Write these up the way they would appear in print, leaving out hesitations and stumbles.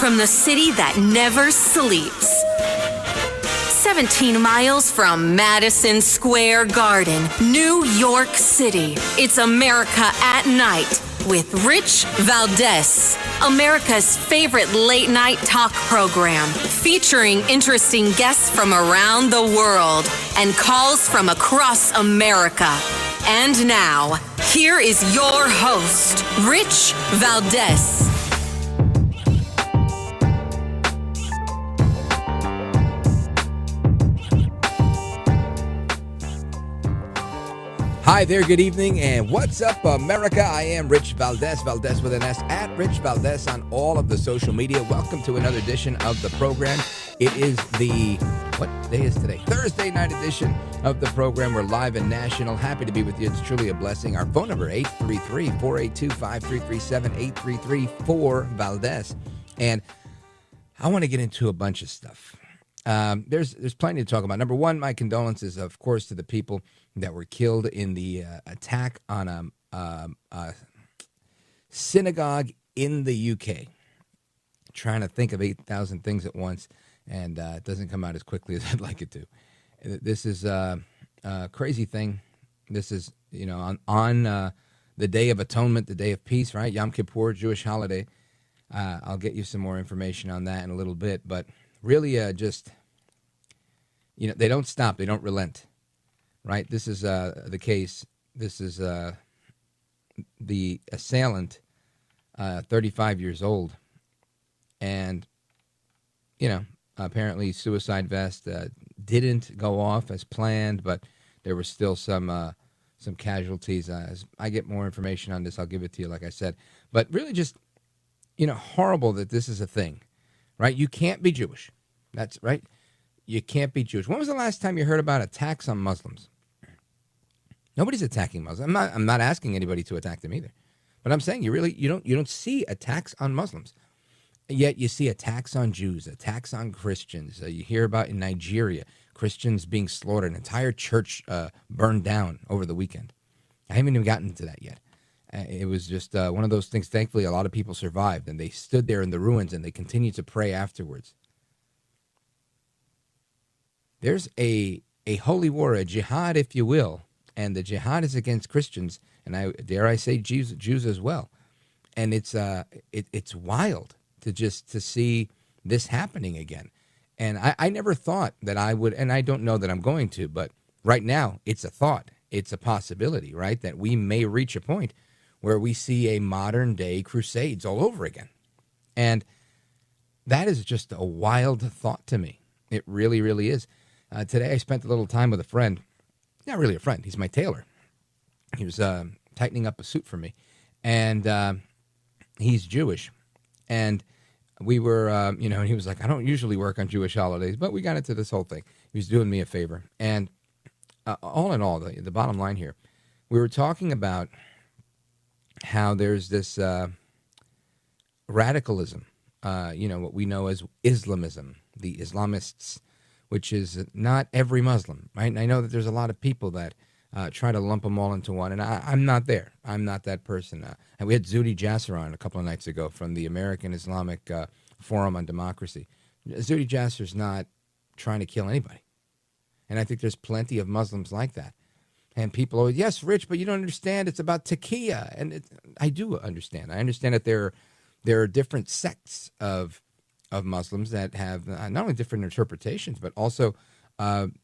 from the city that never sleeps. 17 miles from Madison Square Garden, New York City. It's America at Night with Rich Valdés, America's favorite late-night talk program, featuring interesting guests from around the world and calls from across America. And now, here is your host, Rich Valdés. Hi there, good evening, and what's up, America? I am Rich Valdés, Valdés with an S, at Rich Valdés on all of the social media. Welcome to another edition of the program. It is what day is today? Thursday night edition of the program. We're live and national. Happy to be with you. It's truly a blessing. Our phone number, 833-482-5337, 833-4-Valdés. And I want to get into a bunch of stuff. There's plenty to talk about. Number one, my condolences, of course, to the people that were killed in the attack on a synagogue in the UK. Trying to think of 8,000 things at once, and it doesn't come out as quickly as I'd like it to. This is a crazy thing. This is, on the Day of Atonement, the Day of Peace, right? Yom Kippur, Jewish holiday. I'll get you some more information on that in a little bit, but really they don't stop. They don't relent. Right, this is the case. This is the assailant, 35 years old, and apparently suicide vest didn't go off as planned, but there were still some casualties. As I get more information on this, I'll give it to you, like I said. But really, just horrible that this is a thing, right? You can't be Jewish. That's right. You can't be Jewish. When was the last time you heard about attacks on Muslims? Nobody's attacking Muslims. I'm not asking anybody to attack them either. But I'm saying you don't see attacks on Muslims. Yet you see attacks on Jews, attacks on Christians. You hear about in Nigeria, Christians being slaughtered, an entire church burned down over the weekend. I haven't even gotten into that yet. It was just one of those things. Thankfully, a lot of people survived, and they stood there in the ruins, and they continued to pray afterwards. There's a holy war, a jihad, if you will, and the jihad is against Christians, and I dare say Jews as well. And it's wild to see this happening again. And I never thought that I would, and I don't know that I'm going to, but right now it's a thought, it's a possibility, right, that we may reach a point where we see a modern day crusades all over again. And that is just a wild thought to me. It really, really is. Today I spent a little time with a friend. Not really a friend. He's my tailor. He was tightening up a suit for me. And he's Jewish. And we were, and he was like, I don't usually work on Jewish holidays, but we got into this whole thing. He was doing me a favor. And all in all, the bottom line here, we were talking about how there's this radicalism, what we know as Islamism, the Islamists, which is not every Muslim, right? And I know that there's a lot of people that try to lump them all into one, and I'm not there. I'm not that person. And we had Zuhdi Jasser on a couple of nights ago from the American Islamic Forum on Democracy. Zuhdi Jasser's not trying to kill anybody. And I think there's plenty of Muslims like that. And people always, yes, Rich, but you don't understand. It's about taqiyya. And I do understand. I understand that there are different sects of Muslims that have not only different interpretations, but also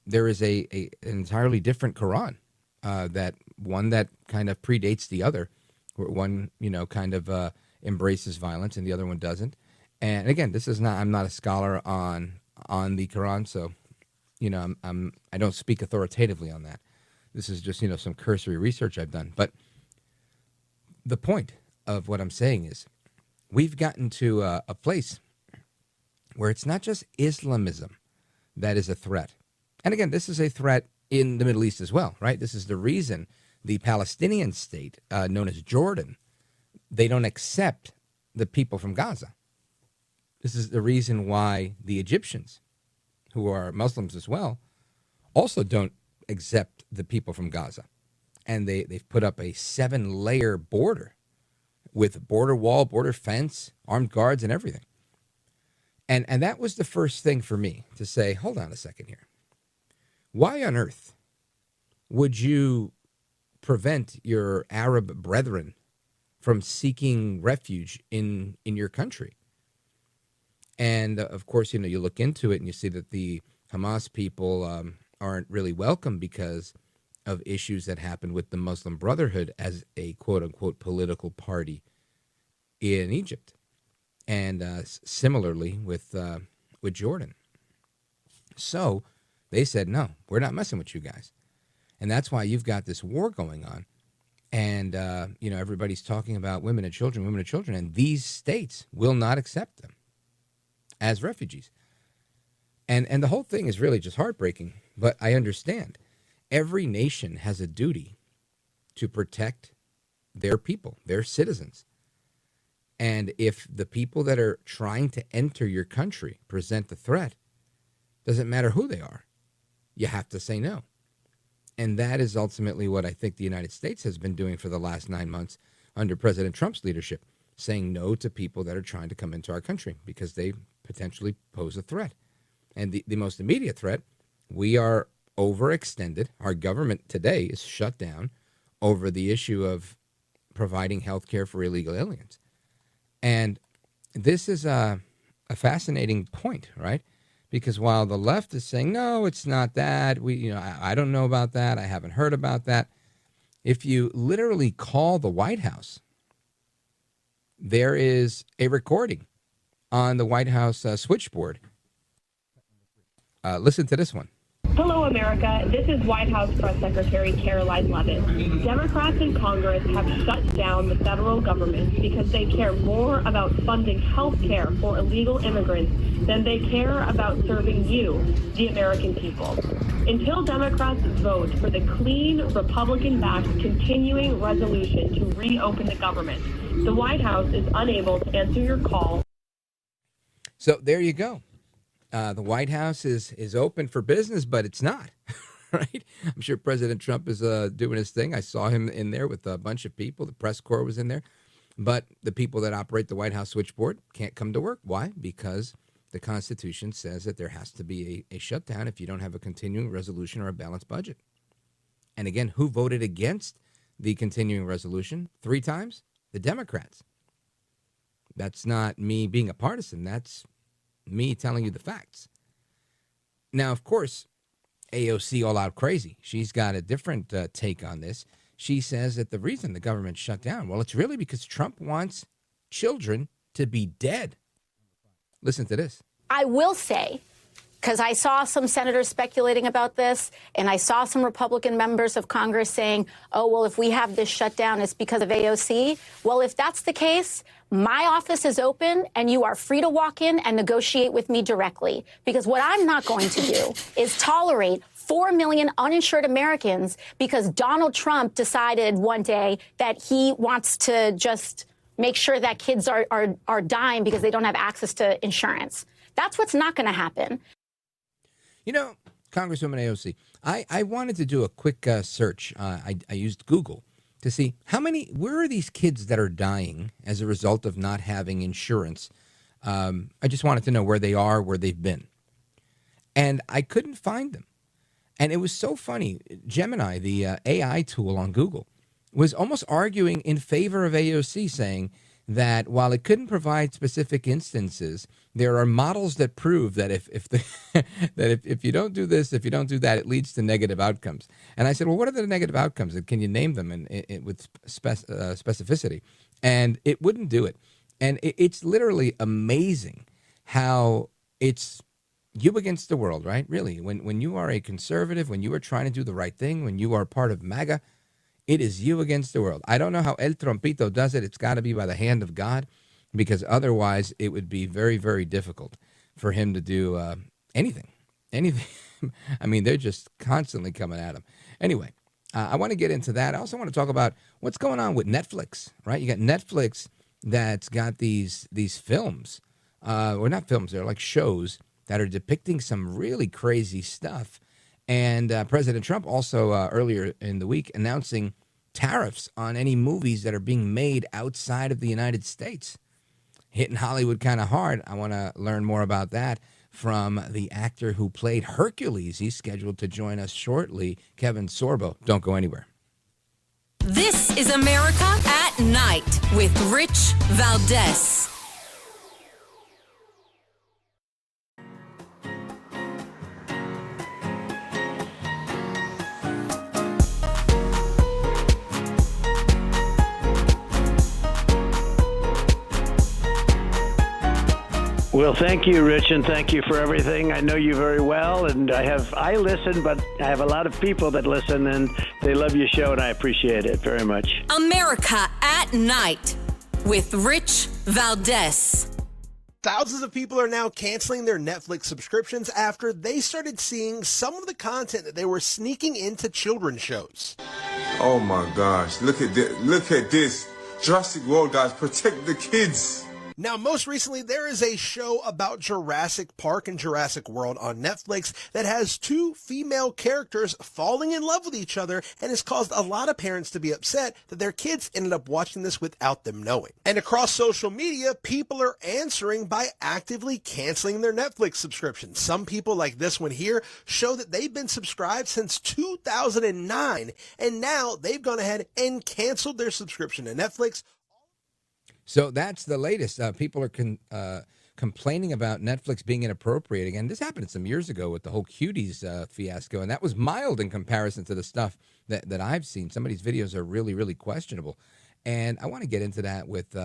there is an entirely different Quran, that one that kind of predates the other, where one kind of embraces violence and the other one doesn't. And again, I'm not a scholar on the Quran, so I don't speak authoritatively on that. This is just some cursory research I've done. But the point of what I'm saying is, we've gotten to a place where it's not just Islamism that is a threat. And again, this is a threat in the Middle East as well, right? This is the reason the Palestinian state, known as Jordan, they don't accept the people from Gaza. This is the reason why the Egyptians, who are Muslims as well, also don't accept the people from Gaza. And they've put up a 7-layer border with border wall, border fence, armed guards, and everything. And that was the first thing for me to say, hold on a second here. Why on earth would you prevent your Arab brethren from seeking refuge in your country? And of course, you look into it and you see that the Hamas people aren't really welcome because of issues that happened with the Muslim Brotherhood as a quote unquote political party in Egypt. And similarly with Jordan. So they said, no, we're not messing with you guys. And that's why you've got this war going on. And, everybody's talking about women and children, and these states will not accept them as refugees. And the whole thing is really just heartbreaking. But I understand every nation has a duty to protect their people, their citizens. And if the people that are trying to enter your country present a threat, doesn't matter who they are, you have to say no. And that is ultimately what I think the United States has been doing for the last 9 months under President Trump's leadership, saying no to people that are trying to come into our country because they potentially pose a threat. And the most immediate threat, we are overextended. Our government today is shut down over the issue of providing health care for illegal aliens. And this is a fascinating point, right? Because while the left is saying, no, it's not that, I don't know about that, I haven't heard about that. If you literally call the White House, there is a recording on the White House switchboard. Listen to this one. Hello, America. This is White House Press Secretary Caroline Leavitt. Democrats in Congress have shut down the federal government because they care more about funding health care for illegal immigrants than they care about serving you, the American people. Until Democrats vote for the clean, Republican-backed continuing resolution to reopen the government, the White House is unable to answer your call. So there you go. The White House is open for business, but it's not, right? I'm sure President Trump is doing his thing. I saw him in there with a bunch of people. The press corps was in there. But the people that operate the White House switchboard can't come to work. Why? Because the Constitution says that there has to be a shutdown if you don't have a continuing resolution or a balanced budget. And again, who voted against the continuing resolution 3 times? The Democrats. That's not me being a partisan. That's me telling you the facts. Now, of course, AOC all out crazy. She's got a different take on this. She says that the reason the government shut down, well, it's really because Trump wants children to be dead. Listen to this. I will say, because I saw some senators speculating about this, and I saw some Republican members of Congress saying, oh, well, if we have this shutdown, it's because of AOC. Well, if that's the case, my office is open, and you are free to walk in and negotiate with me directly. Because what I'm not going to do is tolerate 4 million uninsured Americans because Donald Trump decided one day that he wants to just make sure that kids are dying because they don't have access to insurance. That's what's not going to happen. You know, Congresswoman AOC, I wanted to do a quick search. I used Google to see where are these kids that are dying as a result of not having insurance. I just wanted to know where they are, where they've been. And I couldn't find them. And it was so funny. Gemini, the AI tool on Google, was almost arguing in favor of AOC, saying that while it couldn't provide specific instances, there are models that prove that if you don't do this, if you don't do that, it leads to negative outcomes. And I said, well, what are the negative outcomes? And can you name them with specificity? And it wouldn't do it. And it's literally amazing how it's you against the world, right? Really, when you are a conservative, when you are trying to do the right thing, when you are part of MAGA, it is you against the world. I don't know how El Trompito does it. It's got to be by the hand of God, because otherwise it would be very, very difficult for him to do anything. I mean, they're just constantly coming at him. Anyway, I want to get into that. I also want to talk about what's going on with Netflix, right? You got Netflix that's got these films, or not films, they're like shows that are depicting some really crazy stuff. And President Trump also earlier in the week announcing tariffs on any movies that are being made outside of the United States. hitting Hollywood kind of hard. I want to learn more about that from the actor who played Hercules. He's scheduled to join us shortly, Kevin Sorbo. Don't go anywhere. This is America at Night with Rich Valdés. Well, thank you, Rich, and thank you for everything. I know you very well, and I listen, but I have a lot of people that listen, and they love your show, and I appreciate it very much. America at Night with Rich Valdés. Thousands of people are now canceling their Netflix subscriptions after they started seeing some of the content that they were sneaking into children's shows. Oh my gosh, look at this. Look at this. Jurassic World, guys, protect the kids. Now, most recently, there is a show about Jurassic Park and Jurassic World on Netflix that has two female characters falling in love with each other and has caused a lot of parents to be upset that their kids ended up watching this without them knowing. And across social media, people are answering by actively canceling their Netflix subscriptions. Some people, like this one here, show that they've been subscribed since 2009, and now they've gone ahead and canceled their subscription to Netflix. So that's the latest. People are complaining about Netflix being inappropriate again. This happened some years ago with the whole Cuties fiasco, and that was mild in comparison to the stuff that I've seen. Some of these videos are really, really questionable. And I want to get into that with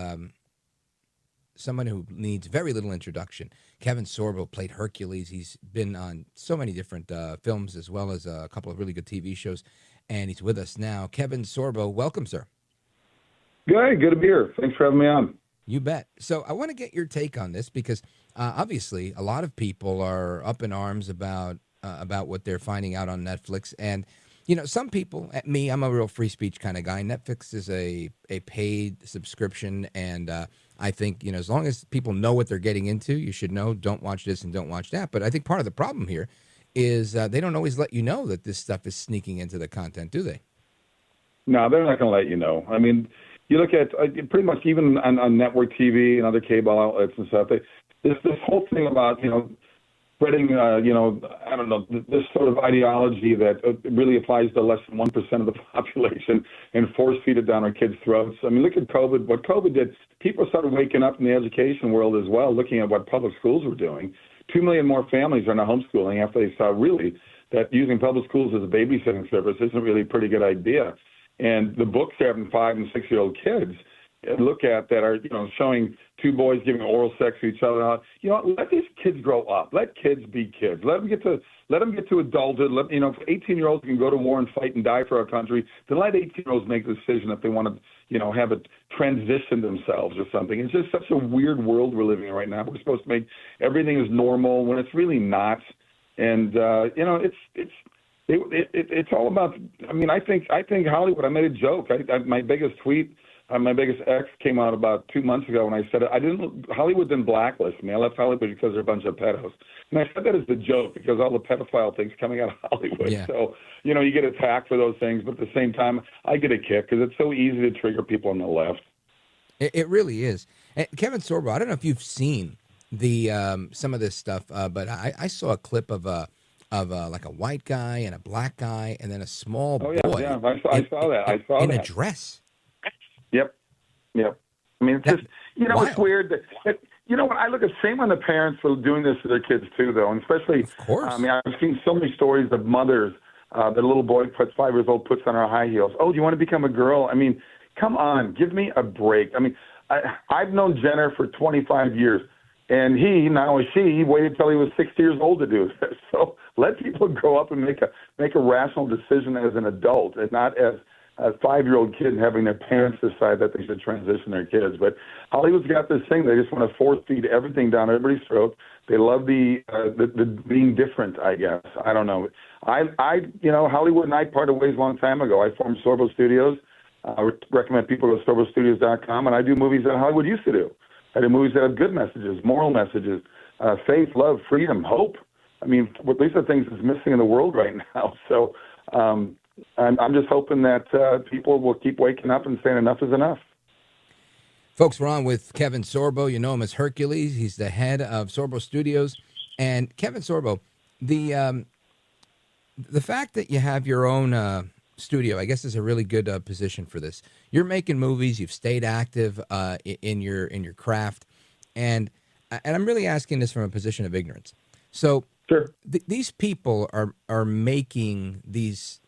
someone who needs very little introduction. Kevin Sorbo played Hercules. He's been on so many different films as well as a couple of really good TV shows, and he's with us now. Kevin Sorbo, welcome, sir. Good to be here. Thanks for having me on. You bet. So I want to get your take on this because obviously a lot of people are up in arms about what they're finding out on Netflix. And, you know, some people, I'm a real free speech kind of guy. Netflix is a paid subscription. And I think, you know, as long as people know what they're getting into, you should know, don't watch this and don't watch that. But I think part of the problem here is they don't always let you know that this stuff is sneaking into the content, do they? No, they're not going to let you know. I mean, you look at pretty much even on network TV and other cable outlets and stuff, this whole thing about, you know, spreading, you know, I don't know, this sort of ideology that really applies to less than 1% of the population and force feed it down our kids' throats. I mean, look at COVID. What COVID did, people started waking up in the education world as well, looking at what public schools were doing. 2 million more families are now homeschooling after they saw really that using public schools as a babysitting service isn't really a pretty good idea. And the books they're having 5- and 6-year-old kids look at that are, you know, showing two boys giving oral sex to each other. You know, let these kids grow up. Let kids be kids. Let them get to adulthood. You know, if 18-year-olds can go to war and fight and die for our country, then let 18-year-olds make the decision if they want to, you know, have it transition themselves or something. It's just such a weird world we're living in right now. We're supposed to make everything as normal when it's really not. And you know, it's all about. I mean, I think Hollywood. I made a joke. My biggest tweet, my biggest X came out about 2 months ago, and I said Hollywood didn't blacklist me. I left Hollywood because they're a bunch of pedos, and I said that as a joke because all the pedophile things coming out of Hollywood. Yeah. So you know, you get attacked for those things, but at the same time, I get a kick because it's so easy to trigger people on the left. It really is. And Kevin Sorbo, I don't know if you've seen the some of this stuff, but I saw a clip of like a white guy and a black guy and then a small boy. Yeah, I saw that. I saw in that. a dress. Yep. I mean, it's just, you know, it's weird that, you know, when I look at shame on the parents for doing this to their kids too, though, and especially, of course. I mean, I've seen so many stories of mothers, the little boy puts 5 years old, puts on her high heels. Oh, do you want to become a girl? I mean, come on, give me a break. I mean, I've known Jenner for 25 years. And he waited till he was 60 years old to do this. So let people grow up and make a rational decision as an adult, and not as a 5-year-old kid having their parents decide that they should transition their kids. But Hollywood's got this thing; they just want to force feed everything down everybody's throat. They love the being different, I guess. I don't know. You know, Hollywood and I parted ways a long time ago. I formed Sorbo Studios. I would recommend people go to sorbostudios.com, and I do movies that Hollywood used to do. I do movies that have good messages, moral messages, faith, love, freedom, hope. I mean, these are things that's missing in the world right now. So I'm just hoping that people will keep waking up and saying enough is enough. Folks, we're on with Kevin Sorbo. You know him as Hercules. He's the head of Sorbo Studios. And Kevin Sorbo, the fact that you have your own studio, I guess, is a really good position for this. You're making movies. You've stayed active in your craft, and I'm really asking this from a position of ignorance. So, Sure. These people are making this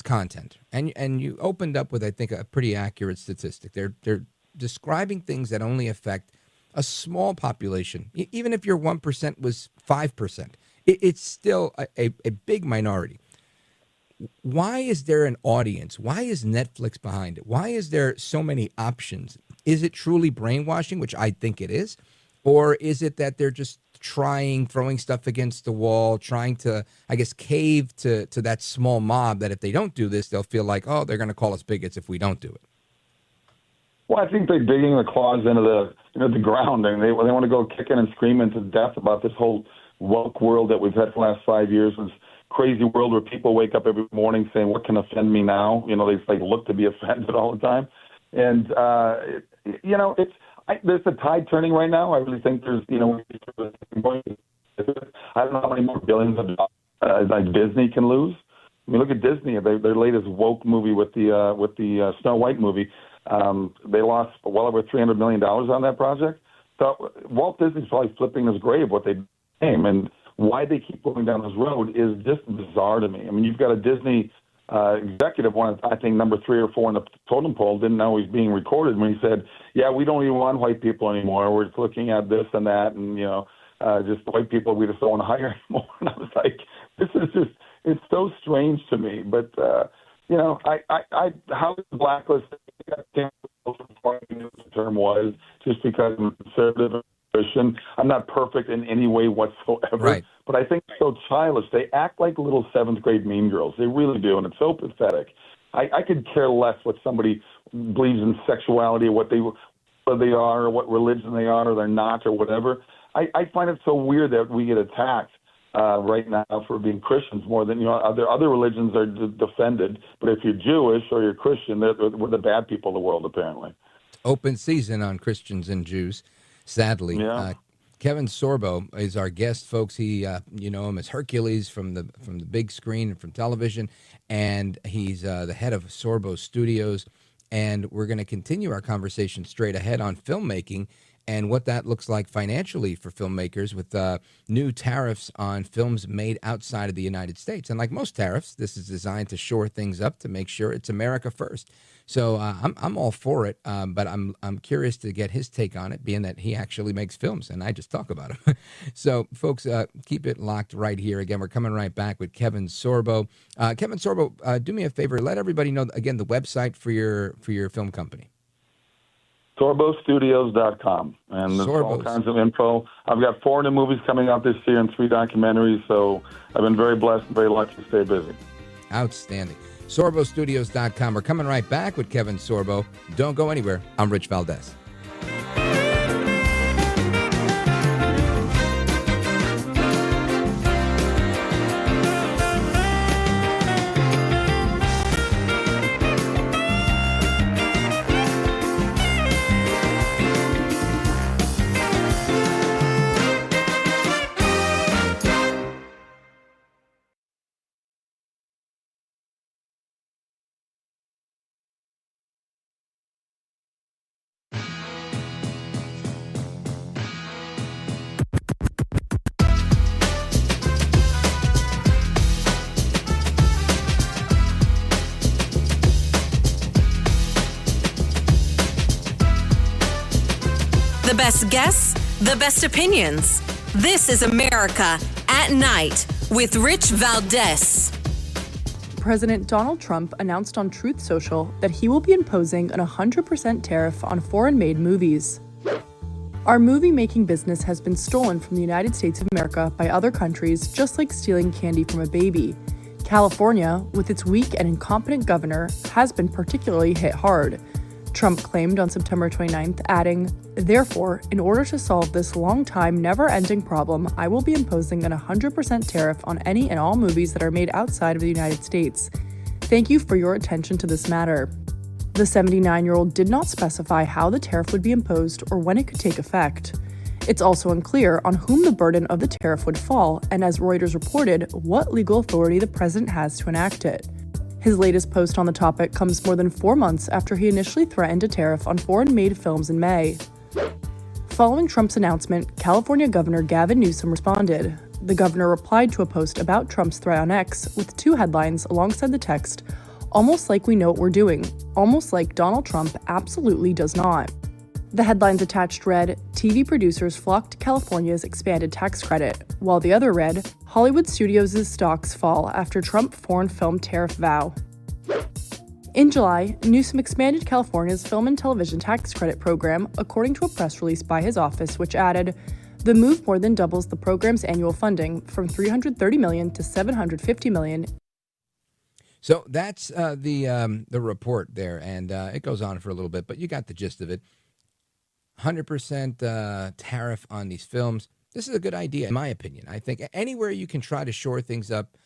content, and you opened up with, I think, a pretty accurate statistic. They're describing things that only affect a small population. Even if your 1% was 5%, it's still a big minority. Why is there an audience? Why is Netflix behind it? Why is there so many options? Is it truly brainwashing, which I think it is? Or is it that they're just throwing stuff against the wall, trying to, I guess, cave to that small mob that if they don't do this, they'll feel like, oh, they're going to call us bigots if we don't do it? Well, I think they're digging the claws into the ground, and they want to go kicking and screaming to death about this whole woke world that we've had for the last 5 years. This crazy world where people wake up every morning saying, "What can offend me now?" They look to be offended all the time, and there's a tide turning right now. I really think there's I don't know how many more billions of dollars like Disney can lose. I mean, look at Disney. Their latest woke movie with the Snow White movie. They lost well over $300 million on that project. So Walt Disney's probably flipping his grave what they became, and why they keep going down this road is just bizarre to me. I mean, you've got a Disney executive, one, I think number 3 or 4 in the totem pole, didn't know he's being recorded when he said, "Yeah, we don't even want white people anymore. We're just looking at this and that, and just white people we just don't want to hire anymore." And I was like, this is just, it's so strange to me. But how is the blacklist? The term was just because I'm conservative and Christian. I'm not perfect in any way whatsoever, right. But I think they're so childish. They act like little 7th grade mean girls. They really do, and it's so pathetic. I could care less what somebody believes in sexuality, or what they are, or what religion they are, or they're not, or whatever. I find it so weird that we get attacked right now for being Christians more than other religions are defended. But if you're Jewish or you're Christian, we're the bad people of the world, apparently. Open season on Christians and Jews, sadly. Yeah. Kevin Sorbo is our guest, folks. He, you know him as Hercules from the big screen and from television, and he's the head of Sorbo Studios. And we're going to continue our conversation straight ahead on filmmaking and what that looks like financially for filmmakers with new tariffs on films made outside of the United States. And like most tariffs, this is designed to shore things up to make sure it's America first. So I'm all for it, but I'm curious to get his take on it, being that he actually makes films and I just talk about him. So, folks, keep it locked right here. Again, we're coming right back with Kevin Sorbo. Kevin Sorbo, do me a favor, let everybody know again the website for your film company. SorboStudios.com, and there's all kinds of info. I've got 4 new movies coming out this year and 3 documentaries, so I've been very blessed and very lucky to stay busy. Outstanding. SorboStudios.com. We're coming right back with Kevin Sorbo. Don't go anywhere. I'm Rich Valdés. The best guests, the best opinions. This is America at Night with Rich Valdés. President Donald Trump announced on Truth Social that he will be imposing an 100% tariff on foreign-made movies. Our movie-making business has been stolen from the United States of America by other countries, just like stealing candy from a baby. California, with its weak and incompetent governor, has been particularly hit hard. Trump claimed on September 29th, adding, "Therefore, in order to solve this long-time, never-ending problem, I will be imposing an 100% tariff on any and all movies that are made outside of the United States. Thank you for your attention to this matter." The 79-year-old did not specify how the tariff would be imposed or when it could take effect. It's also unclear on whom the burden of the tariff would fall, and as Reuters reported, what legal authority the president has to enact it. His latest post on the topic comes more than 4 months after he initially threatened a tariff on foreign-made films in May. Following Trump's announcement, California Governor Gavin Newsom responded. The governor replied to a post about Trump's threat on X with 2 headlines alongside the text, "Almost like we know what we're doing, almost like Donald Trump absolutely does not." The headlines attached read, "TV producers flock to California's expanded tax credit," while the other read, "Hollywood studios' stocks fall after Trump foreign film tariff vow." In July, Newsom expanded California's film and television tax credit program, according to a press release by his office, which added, "The move more than doubles the program's annual funding from $330 million to $750 million. So that's the report there, and it goes on for a little bit, but you got the gist of it. 100% tariff on these films. This is a good idea, in my opinion. I think anywhere you can try to shore things up,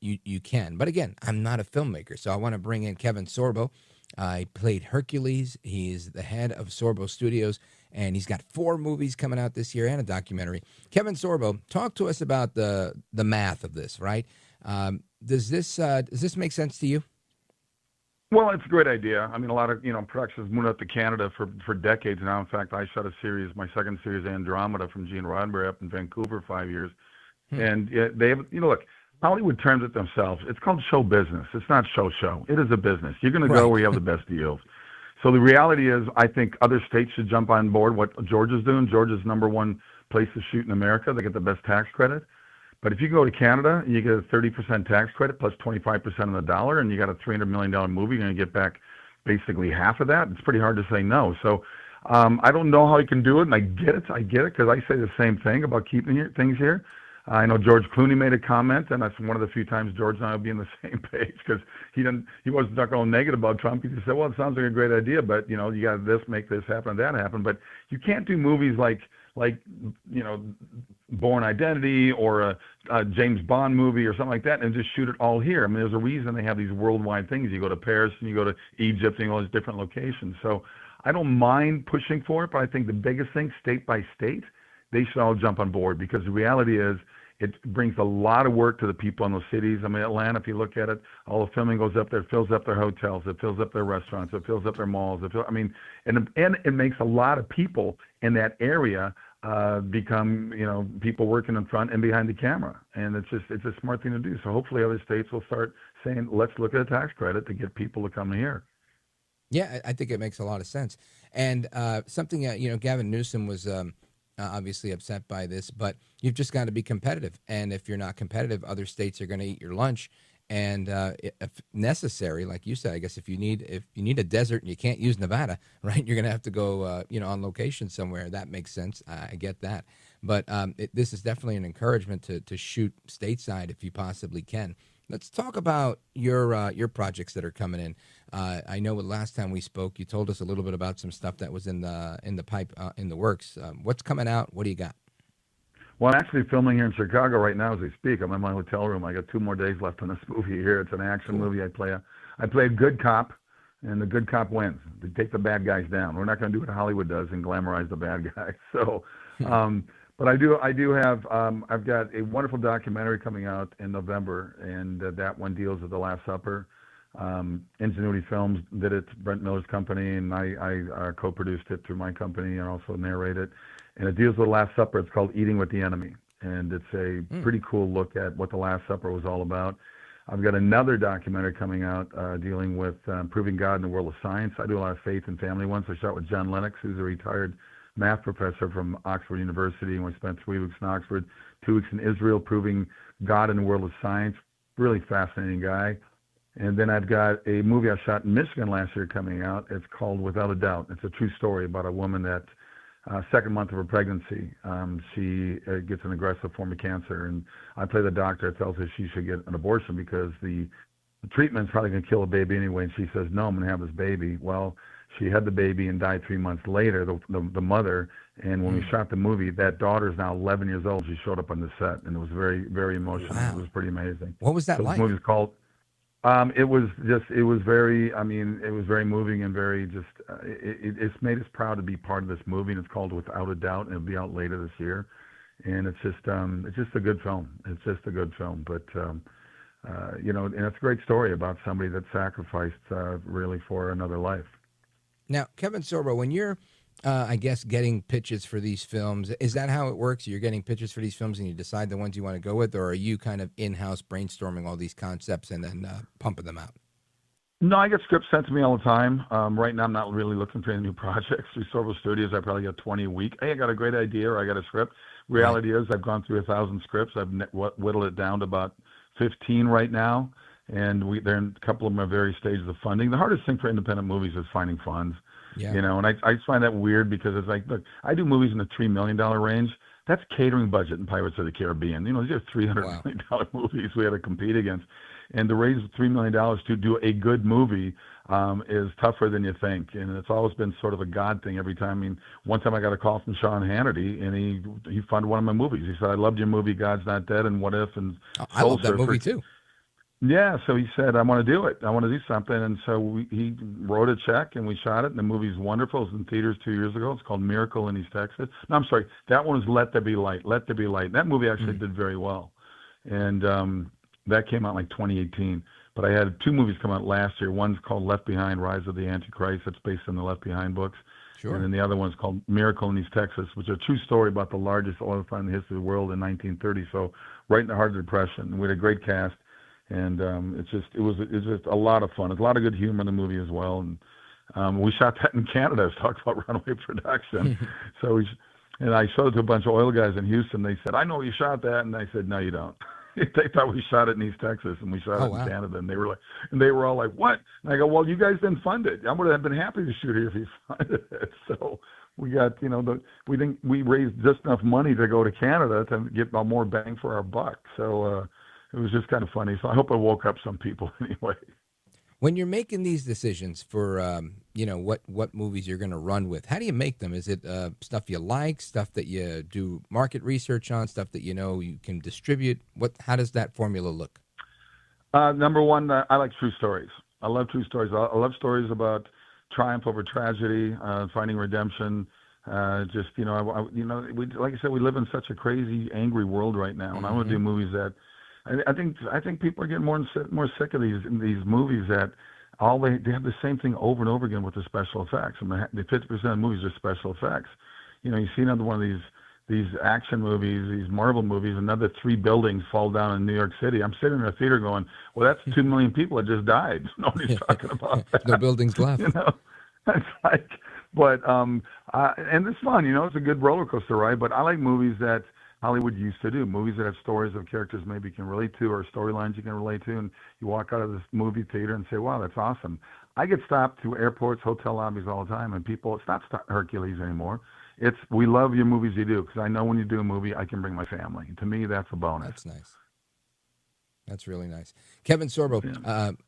you can. But again, I'm not a filmmaker, so I want to bring in Kevin Sorbo. He played Hercules. He's the head of Sorbo Studios, and he's got 4 movies coming out this year and a documentary. Kevin Sorbo, talk to us about the math of this, right? Does this make sense to you? Well, it's a great idea. I mean, a lot of, productions moved up to Canada for decades now. In fact, I shot a series, my second series, Andromeda, from Gene Roddenberry up in Vancouver 5 years. And they have, look, Hollywood terms it themselves. It's called show business. It's not show. It is a business. You're going to go where you have the best deals. So the reality is, I think other states should jump on board what Georgia's doing. Georgia's #1 place to shoot in America. They get the best tax credit. But if you go to Canada and you get a 30% tax credit plus 25% on the dollar, and you got a $300 million movie, you're going to get back basically half of that. It's pretty hard to say no. So I don't know how you can do it, and I get it because I say the same thing about keeping things here. I know George Clooney made a comment, and that's one of the few times George and I will be on the same page, because he wasn't not going negative about Trump. He just said, well, it sounds like a great idea, but you got this, make this happen, and that happen. But you can't do movies like Born Identity or a James Bond movie or something like that and just shoot it all here. I mean, there's a reason they have these worldwide things. You go to Paris and you go to Egypt and all these different locations. So I don't mind pushing for it, but I think the biggest thing, state by state, they should all jump on board, because the reality is it brings a lot of work to the people in those cities. I mean, Atlanta, if you look at it, all the filming goes up there, it fills up their hotels, it fills up their restaurants, it fills up their malls. And it makes a lot of people in that area become, people working in front and behind the camera. And it's a smart thing to do. So hopefully other states will start saying, let's look at a tax credit to get people to come here. Yeah, I think it makes a lot of sense. And something, Gavin Newsom was obviously upset by this, but you've just got to be competitive. And if you're not competitive, other states are going to eat your lunch. And if necessary, like you said, I guess if you need a desert and you can't use Nevada, right, you're going to have to go, on location somewhere. That makes sense. I get that. But this is definitely an encouragement to shoot stateside if you possibly can. Let's talk about your projects that are coming in. I know last time we spoke, you told us a little bit about some stuff that was in the pipe, in the works. What's coming out? What do you got? Well, I'm actually filming here in Chicago right now as we speak. I'm in my hotel room. I got 2 more days left on this movie here. It's an action movie. I play a good cop, and the good cop wins. They take the bad guys down. We're not going to do what Hollywood does and glamorize the bad guys. So, but I do have. I've got a wonderful documentary coming out in November, and that one deals with the Last Supper. Ingenuity Films did it, Brent Miller's company, and I co-produced it through my company and also narrate it. And it deals with the Last Supper. It's called Eating with the Enemy. And it's a pretty cool look at what the Last Supper was all about. I've got another documentary coming out dealing with proving God in the world of science. I do a lot of faith and family ones. I shot with John Lennox, who's a retired math professor from Oxford University, and we spent 3 weeks in Oxford, 2 weeks in Israel, proving God in the world of science. Really fascinating guy. And then I've got a movie I shot in Michigan last year coming out. It's called Without a Doubt. It's a true story about a woman that second month of her pregnancy, she gets an aggressive form of cancer, and I play the doctor that tells her she should get an abortion because the treatment's probably going to kill the baby anyway, and she says, no, I'm going to have this baby. Well, she had the baby and died 3 months later, the mother, and when we shot the movie, that daughter is now 11 years old. She showed up on the set, and it was very, very emotional. Wow. It was pretty amazing. What was that like? The movie's called It was very, it was very moving and very just, it's made us proud to be part of this movie, and it's called Without a Doubt, and it'll be out later this year. And it's just a good film. It's just a good film. But, and it's a great story about somebody that sacrificed really for another life. Now, Kevin Sorbo, when you're, I guess, getting pitches for these films, is that how it works? You're getting pitches for these films and you decide the ones you want to go with, or are you kind of in-house brainstorming all these concepts and then pumping them out? No, I get scripts sent to me all the time. Right now, I'm not really looking for any new projects. Through Sorbo Studios, I probably get 20 a week. Hey, I got a great idea, or I got a script. Reality is, I've gone through 1,000 scripts. I've whittled it down to about 15 right now, and a couple of them are various stages of funding. The hardest thing for independent movies is finding funds. Yeah. And I find that weird because it's like, look, I do movies in the $3 million range. That's catering budget in Pirates of the Caribbean. These are $300 million movies we had to compete against. And to raise $3 million to do a good movie is tougher than you think. And it's always been sort of a God thing every time. One time I got a call from Sean Hannity, and he funded one of my movies. He said, I loved your movie, God's Not Dead, and What If, and I love that movie too. Yeah, so he said, I want to do it. I want to do something. And so he wrote a check, and we shot it, and the movie's wonderful. It was in theaters 2 years ago. It's called Miracle in East Texas. No, I'm sorry. That one was Let There Be Light. Let There Be Light. That movie actually did very well. And that came out in like 2018. But I had 2 movies come out last year. One's called Left Behind, Rise of the Antichrist. That's based on the Left Behind books. Sure. And then the other one's called Miracle in East Texas, which is a true story about the largest oil find in the history of the world in 1930. So right in the heart of the Depression. We had a great cast. And it's just a lot of fun. There's a lot of good humor in the movie as well. And we shot that in Canada. I was talking about runaway production. And I showed it to a bunch of oil guys in Houston. They said, I know you shot that. And I said, no, you don't. They thought we shot it in East Texas, and we shot it in Canada. And they were all like, what? And I go, well, you guys didn't fund it. I would have been happy to shoot here if you funded it. So we got, we raised just enough money to go to Canada to get more bang for our buck. So, it was just kind of funny. So I hope I woke up some people anyway. When you're making these decisions for, what movies you're going to run with, how do you make them? Is it stuff you like, stuff that you do market research on, stuff that you can distribute? How does that formula look? Number one, I like true stories. I love true stories. I love stories about triumph over tragedy, finding redemption. Like I said, we live in such a crazy, angry world right now, and I want to do movies that. I think people are getting more sick of these movies that they have the same thing over and over again with the special effects. The 50% of movies are special effects. You see another one of these action movies, these Marvel movies, another 3 buildings fall down in New York City. I'm sitting in a theater going, well, that's 2 million people that just died. Nobody's talking about that. No buildings left. It's like, but and it's fun. It's a good roller coaster ride. But I like movies that Hollywood used to do, movies that have stories of characters maybe you can relate to, or storylines you can relate to, and you walk out of this movie theater and say, wow, that's awesome. I get stopped to airports, hotel lobbies all the time, and people, it's not Hercules anymore. It's, we love your movies you do, because I know when you do a movie, I can bring my family. To me, that's a bonus. That's nice. That's really nice. Kevin Sorbo,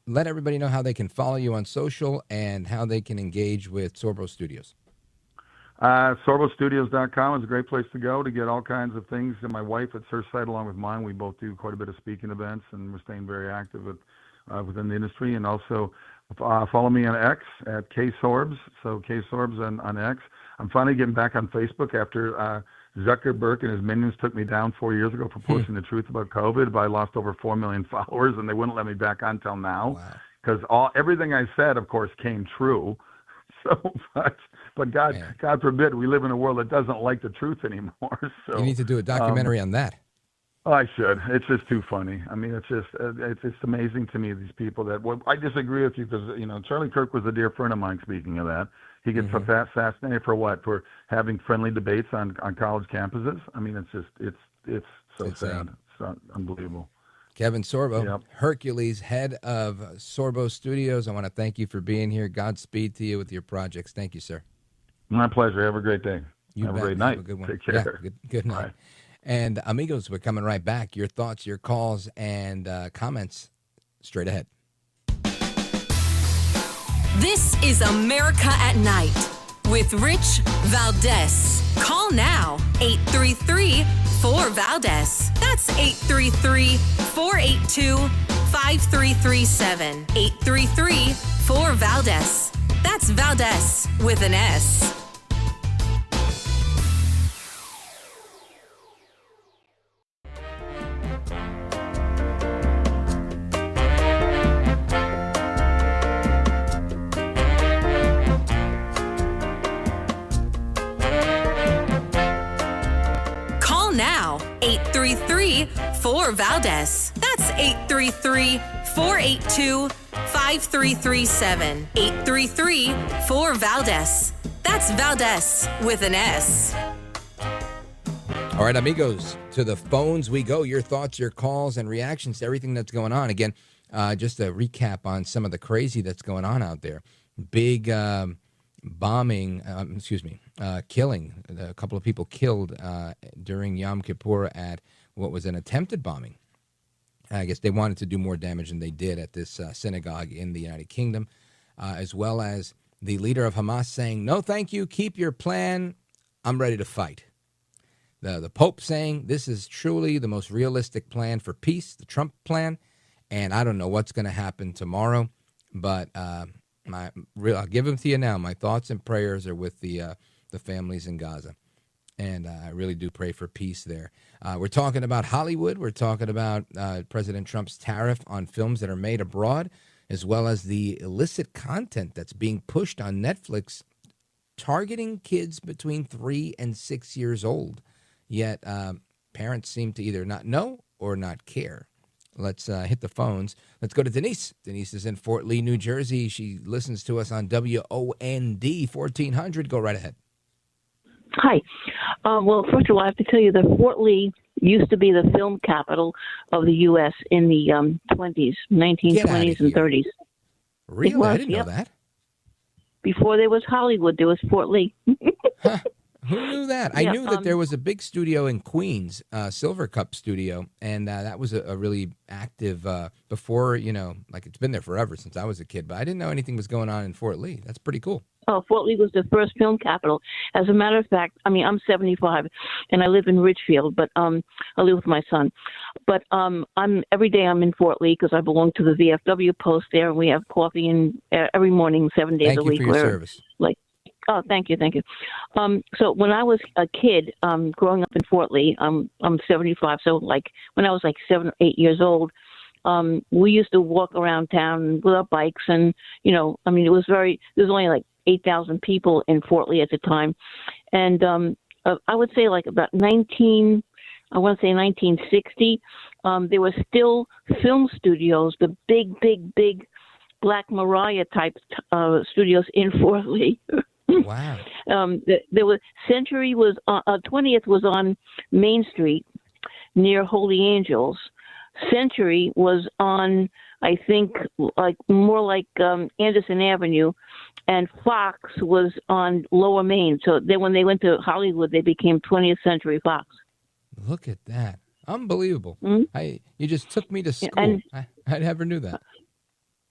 let everybody know how they can follow you on social and how they can engage with Sorbo Studios. SorboStudios.com is a great place to go to get all kinds of things. And my wife, it's her site along with mine. We both do quite a bit of speaking events, and we're staying very active within the industry. And also follow me on X at KSorbs. So KSorbs on X. I'm finally getting back on Facebook after Zuckerberg and his minions took me down 4 years ago for posting the truth about COVID. But I lost over 4 million followers, and they wouldn't let me back on until now because everything I said, of course, came true. So, but God forbid, we live in a world that doesn't like the truth anymore. So you need to do a documentary on that. Oh, I should. It's just too funny. I mean, it's just amazing to me, these people that. Well, I disagree with you because Charlie Kirk was a dear friend of mine. Speaking of that, he gets assassinated for what? For having friendly debates on college campuses. I mean, it's so sad. It's unbelievable. Kevin Sorbo, Hercules, head of Sorbo Studios. I want to thank you for being here. Godspeed to you with your projects. Thank you, sir. My pleasure. Have a great day. Have a great night. Have a good one. Take care. Yeah, good night. Bye. And amigos, we're coming right back. Your thoughts, your calls, and comments straight ahead. This is America at Night with Rich Valdés. Call now, 833-4-VALDEZ. That's 833 833-482-5337. 833-4-VALDES. That's Valdez with an S. Call now, 833-4-VALDES. That's 833-482-5337. 833-4-VALDES. That's Valdez with an S. All right, amigos, to the phones we go. Your thoughts, your calls, and reactions to everything that's going on. Again, just a recap on some of the crazy that's going on out there. Big bombing, killing. A couple of people killed during Yom Kippur at what was an attempted bombing. I guess they wanted to do more damage than they did at this synagogue in the United Kingdom, as well as the leader of Hamas saying, no, thank you, keep your plan, I'm ready to fight. The Pope saying this is truly the most realistic plan for peace, the Trump plan, and I don't know what's going to happen tomorrow, but I'll give them to you now. My thoughts and prayers are with the families in Gaza, and I really do pray for peace there. We're talking about Hollywood. We're talking about President Trump's tariff on films that are made abroad, as well as the illicit content that's being pushed on Netflix, targeting kids between 3 and 6 years old. Yet parents seem to either not know or not care. Let's hit the phones. Let's go to Denise. Denise is in Fort Lee, New Jersey. She listens to us on WOND 1400. Go right ahead. Hi. Well, first of all, I have to tell you that Fort Lee used to be the film capital of the U.S. in the 1920s and 30s. Really? I didn't know that. Before there was Hollywood, there was Fort Lee. Huh. Who knew that? I knew that there was a big studio in Queens, Silver Cup Studio, and that was a really active before, like it's been there forever since I was a kid, but I didn't know anything was going on in Fort Lee. That's pretty cool. Oh, Fort Lee was the first film capital. As a matter of fact, I'm 75 and I live in Richfield, but I live with my son. But every day I'm in Fort Lee because I belong to the VFW post there, and we have coffee every morning, 7 days a week. Thank you for your service. Oh, thank you. So when I was a kid, growing up in Fort Lee, I'm 75. So when I was 7 or 8 years old, we used to walk around town with our bikes, and there was only 8,000 people in Fort Lee at the time, and I would say about 1960, there were still film studios, the big Black Maria type studios in Fort Lee. Wow. There was Century was 20th was on Main Street near Holy Angels. Century was on, I think, more like Anderson Avenue, and Fox was on Lower Main. So then when they went to Hollywood, they became 20th Century Fox. Look at that. Unbelievable. Mm-hmm. You just took me to school. I never knew that.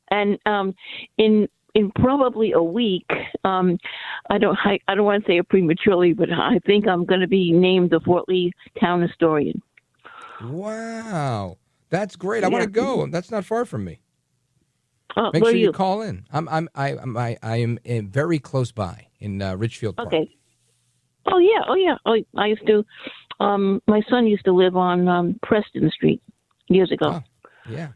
And in probably a week, I don't want to say it prematurely, but I think I'm going to be named the Fort Lee Town Historian. Wow. That's great. I want to go. That's not far from me. Make sure you call in. I am very close by in Richfield Park. Okay. Oh yeah. I used to. My son used to live on Preston Street years ago. Oh, yeah,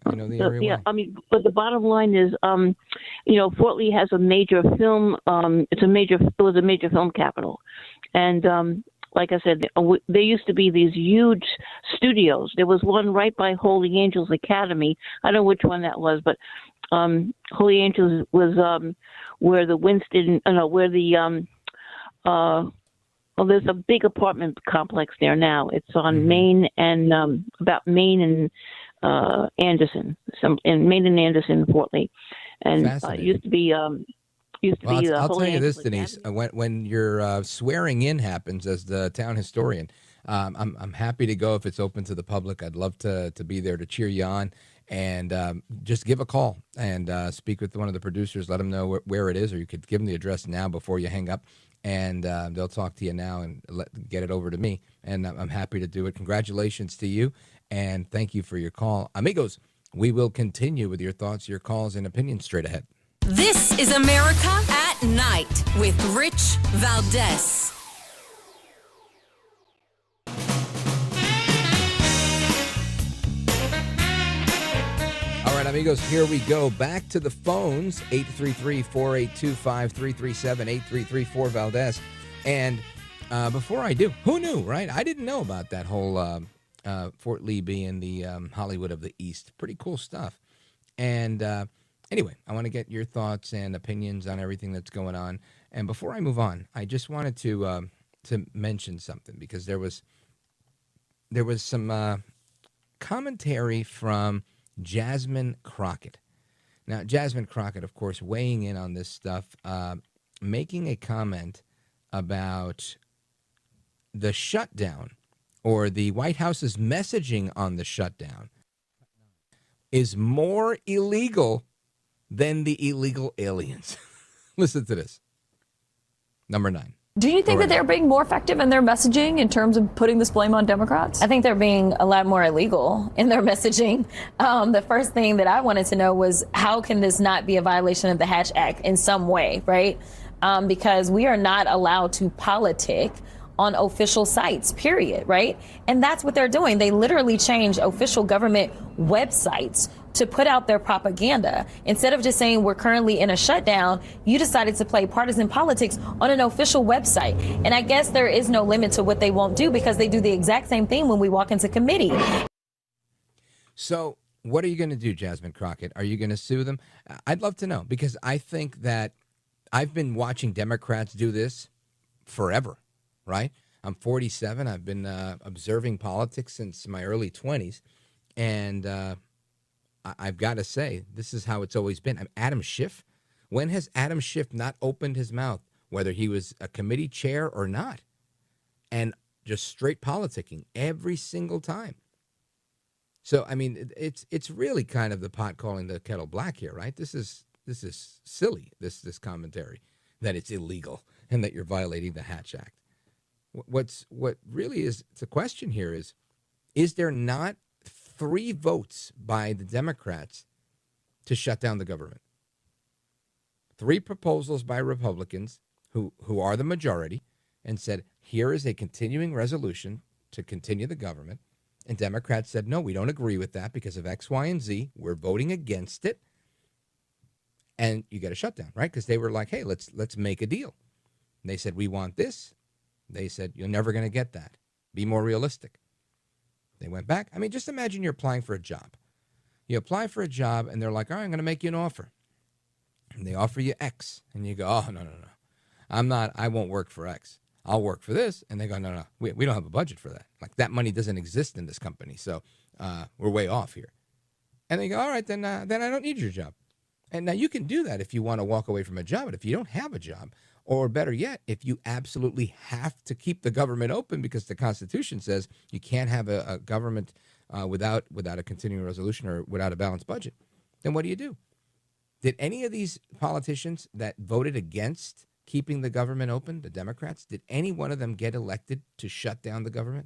I know the area well. But the bottom line is, Fort Lee has a major film. It was a major film capital, and like I said, there used to be these huge studios. There was one right by Holy Angels Academy. I don't know which one that was, but Holy Angels was where the there's a big apartment complex there now. It's on Main and about Main and Anderson, Main and Anderson, Fort Lee, and it used to be. I'll tell you this, Denise. When your swearing in happens as the town historian, I'm happy to go if it's open to the public. I'd love to be there to cheer you on, and just give a call and speak with one of the producers. Let them know where it is, or you could give them the address now before you hang up. and they'll talk to you now and get it over to me, and I'm happy to do it. Congratulations to you, and thank you for your call. Amigos, we will continue with your thoughts, your calls, and opinions straight ahead. This is America at Night with Rich Valdés. All right, amigos, here we go. Back to the phones, 833-482-5337, 833-4Valdés. And before I do, who knew, right? I didn't know about that whole Fort Lee being the Hollywood of the East. Pretty cool stuff. And anyway, I want to get your thoughts and opinions on everything that's going on. And before I move on, I just wanted to mention something, because there was some commentary from Jasmine Crockett. Now, Jasmine Crockett, of course, weighing in on this stuff, making a comment about the shutdown, or the White House's messaging on the shutdown, is more illegal than the illegal aliens. Listen to this. Number 9. Do you think that they're being more effective in their messaging in terms of putting this blame on Democrats? I think they're being a lot more illegal in their messaging. The first thing that I wanted to know was, how can this not be a violation of the Hatch Act in some way, right? Because we are not allowed to politic on official sites, period, right? And that's what they're doing. They literally change official government websites to put out their propaganda. Instead of just saying we're currently in a shutdown, you decided to play partisan politics on an official website. And I guess there is no limit to what they won't do, because they do the exact same thing when we walk into committee. So what are you going to do, Jasmine Crockett? Are you going to sue them? I'd love to know, because I think that I've been watching Democrats do this forever. Right? I'm 47. I've been observing politics since my early 20s. And I've got to say, this is how it's always been. Adam Schiff. When has Adam Schiff not opened his mouth, whether he was a committee chair or not, and just straight politicking every single time? So, I mean, it's really kind of the pot calling the kettle black here, right? This is silly, this commentary, that it's illegal and that you're violating the Hatch Act. What really is the question here is there not 3 votes by the Democrats to shut down the government? 3 proposals by Republicans who are the majority, and said, here is a continuing resolution to continue the government. And Democrats said, no, we don't agree with that because of X, Y, and Z. We're voting against it. And you get a shutdown, right? Because they were like, hey, let's make a deal. And they said, we want this. They said, you're never going to get that. Be more realistic. They went back. I mean, just imagine you're applying for a job. You apply for a job, and they're like, all right, I'm going to make you an offer. And they offer you X. And you go, oh, no. I won't work for X. I'll work for this. And they go, no. We don't have a budget for that. Like, that money doesn't exist in this company. So we're way off here. And they go, all right, then I don't need your job. And now you can do that if you want to walk away from a job. But if you don't have a job, or better yet, if you absolutely have to keep the government open because the Constitution says you can't have a government without a continuing resolution or without a balanced budget, then what do? Did any of these politicians that voted against keeping the government open, the Democrats, did any one of them get elected to shut down the government?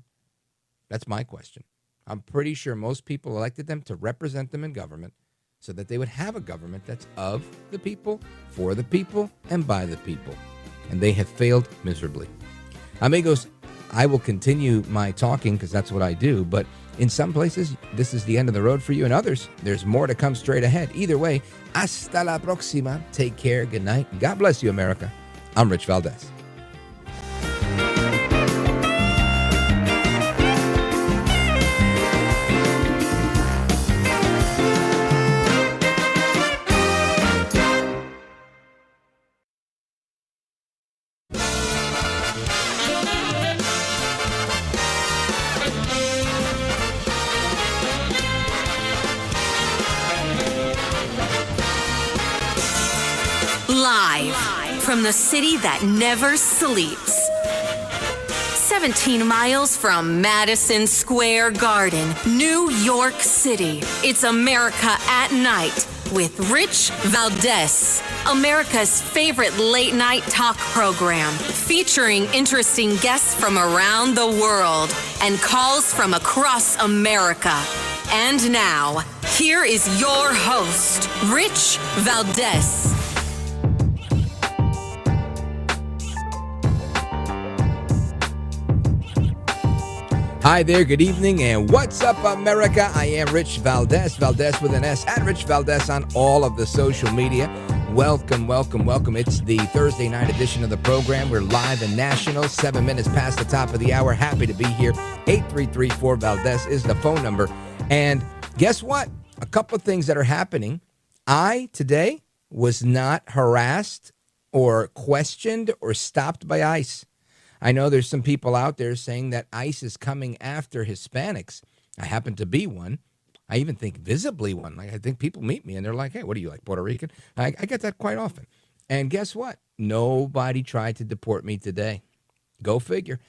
That's my question. I'm pretty sure most people elected them to represent them in government so that they would have a government that's of the people, for the people, and by the people. And they have failed miserably. Amigos, I will continue my talking because that's what I do, but in some places, this is the end of the road for you. In others, there's more to come straight ahead. Either way, hasta la próxima. Take care. Good night. God bless you, America. I'm Rich Valdés. Live from the city that never sleeps. 17 miles from Madison Square Garden, New York City. It's America at Night with Rich Valdés, America's favorite late night talk program, featuring interesting guests from around the world and calls from across America. And now, here is your host, Rich Valdés. Hi there, good evening, and what's up, America? I am Rich Valdés, Valdés with an S, at Rich Valdés on all of the social media. Welcome, welcome, welcome. It's the Thursday night edition of the program. We're live and national, 7 minutes past the top of the hour. Happy to be here. 833-4-VALDEZ is the phone number. And guess what? A couple of things that are happening. I, today, was not harassed or questioned or stopped by ICE. I know there's some people out there saying that ICE is coming after Hispanics. I happen to be one. I even think visibly one. Like, I think people meet me and they're like, hey, what are you, like Puerto Rican? I get that quite often. And guess what? Nobody tried to deport me today. Go figure.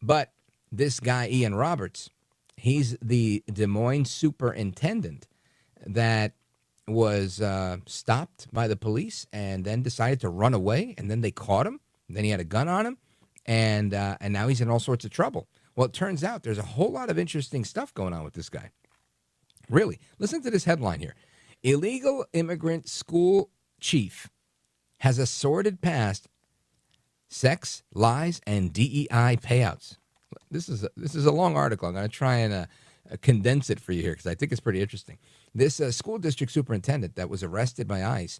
But this guy, Ian Roberts, he's the Des Moines Superintendent that was stopped by the police and then decided to run away. And then they caught him. And then he had a gun on him. And now he's in all sorts of trouble. Well, it turns out there's a whole lot of interesting stuff going on with this guy. Really. Listen to this headline here. Illegal immigrant school chief has a sordid past, sex, lies, and DEI payouts. This is a long article. I'm going to try and condense it for you here because I think it's pretty interesting. This school district superintendent that was arrested by ICE,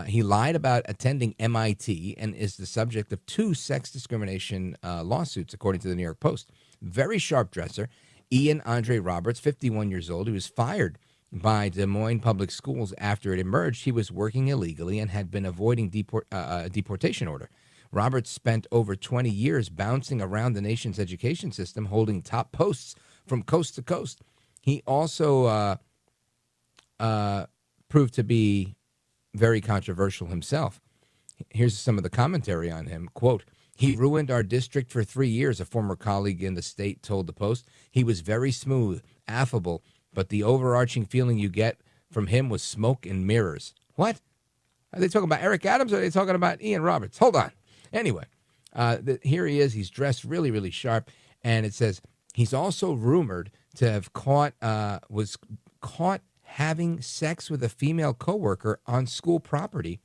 he lied about attending MIT and is the subject of 2 sex discrimination lawsuits, according to the New York Post. Very sharp dresser, Ian Andre Roberts, 51 years old. He was fired by Des Moines Public Schools after it emerged he was working illegally and had been avoiding a deportation order. Roberts spent over 20 years bouncing around the nation's education system, holding top posts from coast to coast. He also proved to be very controversial himself. Here's some of the commentary on him. Quote, he ruined our district for 3 years, a former colleague in the state told the Post. He was very smooth, affable, but the overarching feeling you get from him was smoke and mirrors. What? Are they talking about Eric Adams or are they talking about Ian Roberts? Hold on. Anyway, here he is. He's dressed really, really sharp. And it says he's also rumored to have was caught having sex with a female coworker on school property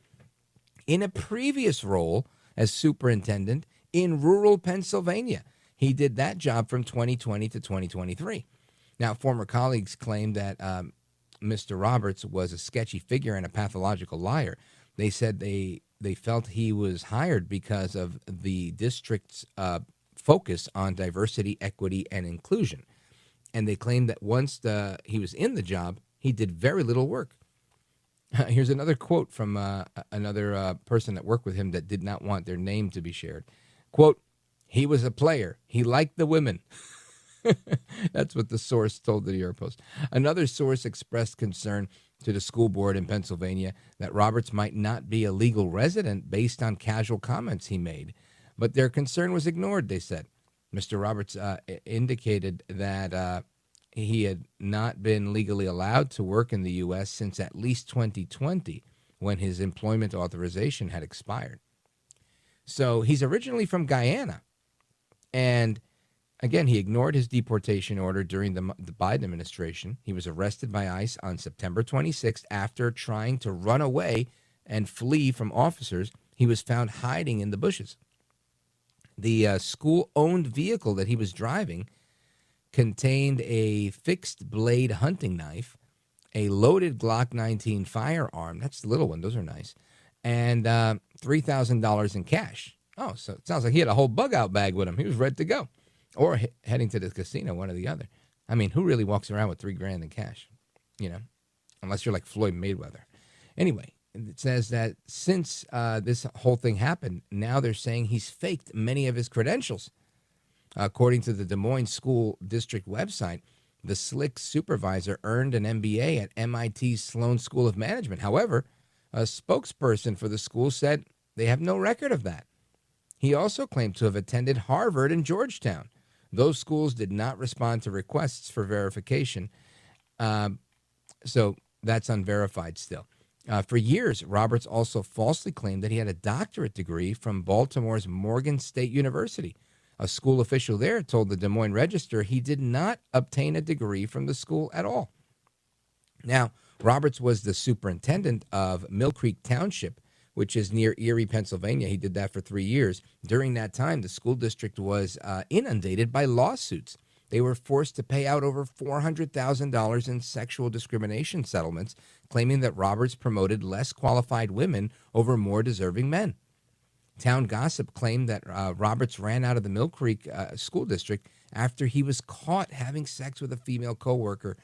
in a previous role as superintendent in rural Pennsylvania. He did that job from 2020 to 2023. Now, former colleagues claim that Mr. Roberts was a sketchy figure and a pathological liar. They said they felt he was hired because of the district's focus on diversity, equity, and inclusion. And they claimed that once he was in the job, he did very little work. Here's another quote from another person that worked with him that did not want their name to be shared. Quote, he was a player. He liked the women. That's what the source told the New York Post. Another source expressed concern to the school board in Pennsylvania that Roberts might not be a legal resident based on casual comments he made. But their concern was ignored, they said. Mr. Roberts indicated that he had not been legally allowed to work in the U.S. since at least 2020, when his employment authorization had expired. So he's originally from Guyana. And again, he ignored his deportation order during the Biden administration. He was arrested by ICE on September 26th after trying to run away and flee from officers. He was found hiding in the bushes. The school-owned vehicle that he was driving contained a fixed-blade hunting knife, a loaded Glock 19 firearm. That's the little one. Those are nice. And $3,000 in cash. Oh, so it sounds like he had a whole bug-out bag with him. He was ready to go. Or heading to the casino, one or the other. I mean, who really walks around with $3,000 in cash? You know, unless you're like Floyd Mayweather. Anyway, it says that since this whole thing happened, now they're saying he's faked many of his credentials. According to the Des Moines School District website, the slick supervisor earned an MBA at MIT's Sloan School of Management. However, a spokesperson for the school said they have no record of that. He also claimed to have attended Harvard and Georgetown. Those schools did not respond to requests for verification, so that's unverified still. For years, Roberts also falsely claimed that he had a doctorate degree from Baltimore's Morgan State University. A school official there told the Des Moines Register he did not obtain a degree from the school at all. Now, Roberts was the superintendent of Mill Creek Township, which is near Erie, Pennsylvania. He did that for 3 years. During that time, the school district was inundated by lawsuits. They were forced to pay out over $400,000 in sexual discrimination settlements, claiming that Roberts promoted less qualified women over more deserving men. Town gossip claimed that Roberts ran out of the Mill Creek school district after he was caught having sex with a female coworker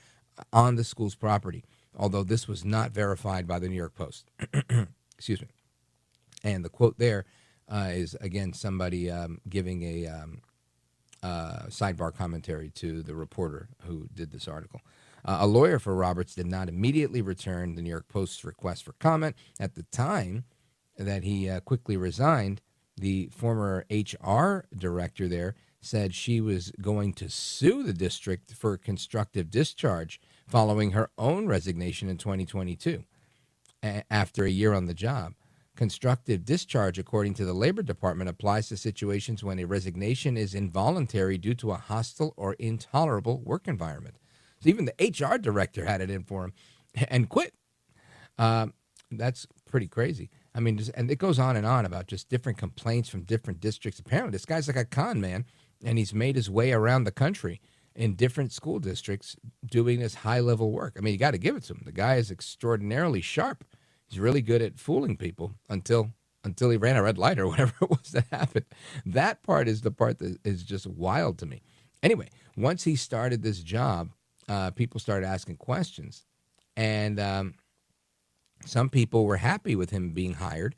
on the school's property, although this was not verified by the New York Post. Excuse me. And the quote there is, again, somebody giving a sidebar commentary to the reporter who did this article. A lawyer for Roberts did not immediately return the New York Post's request for comment. At the time that he quickly resigned, the former HR director there said she was going to sue the district for constructive discharge following her own resignation in 2022 after a year on the job. Constructive discharge, according to the Labor Department, applies to situations when a resignation is involuntary due to a hostile or intolerable work environment. So even the HR director had it in for him and quit. That's pretty crazy. I mean, and it goes on and on about just different complaints from different districts. Apparently, this guy's like a con man, and he's made his way around the country in different school districts doing this high-level work. I mean, you got to give it to him. The guy is extraordinarily sharp. He's really good at fooling people until he ran a red light or whatever it was that happened. That part is the part that is just wild to me. Anyway, once he started this job, people started asking questions. And some people were happy with him being hired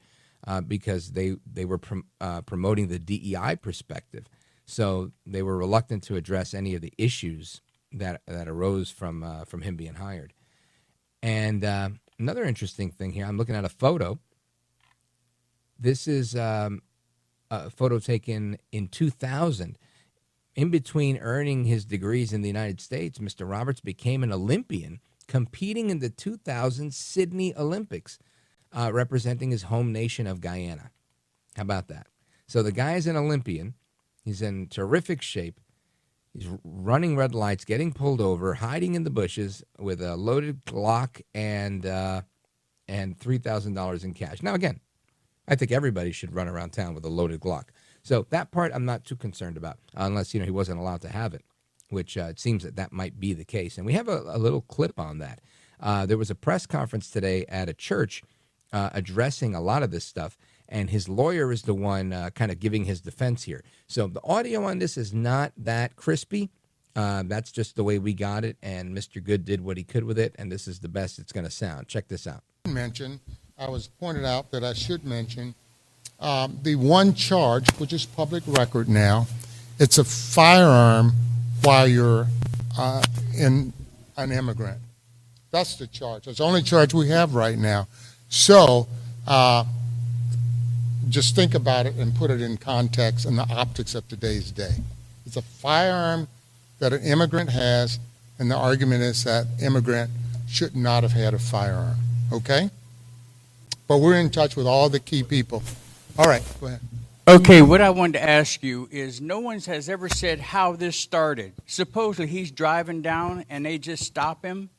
because they were promoting the DEI perspective. So they were reluctant to address any of the issues that arose from him being hired. And another interesting thing here, I'm looking at a photo. This is a photo taken in 2000. In between earning his degrees in the United States, Mr. Roberts became an Olympian competing in the 2000 Sydney Olympics, representing his home nation of Guyana. How about that? So the guy is an Olympian. He's in terrific shape. He's running red lights, getting pulled over, hiding in the bushes with a loaded Glock and $3,000 in cash. Now, again, I think everybody should run around town with a loaded Glock. So that part I'm not too concerned about, unless he wasn't allowed to have it, which it seems that might be the case. And we have a little clip on that. There was a press conference today at a church addressing a lot of this stuff, and his lawyer is the one kind of giving his defense here. So the audio on this is not that crispy. That's just the way we got it, and Mr. Good did what he could with it, and this is the best it's going to sound. Check this out. I was pointed out that I should mention the one charge, which is public record now. It's a firearm while you're an immigrant. That's the charge. That's the only charge we have right now. So just think about it and put it in context and the optics of today's day. It's a firearm that an immigrant has, and the argument is that immigrant should not have had a firearm, okay? But we're in touch with all the key people. All right, go ahead. Okay, what I wanted to ask you is no one has ever said how this started. Supposedly he's driving down and they just stop him,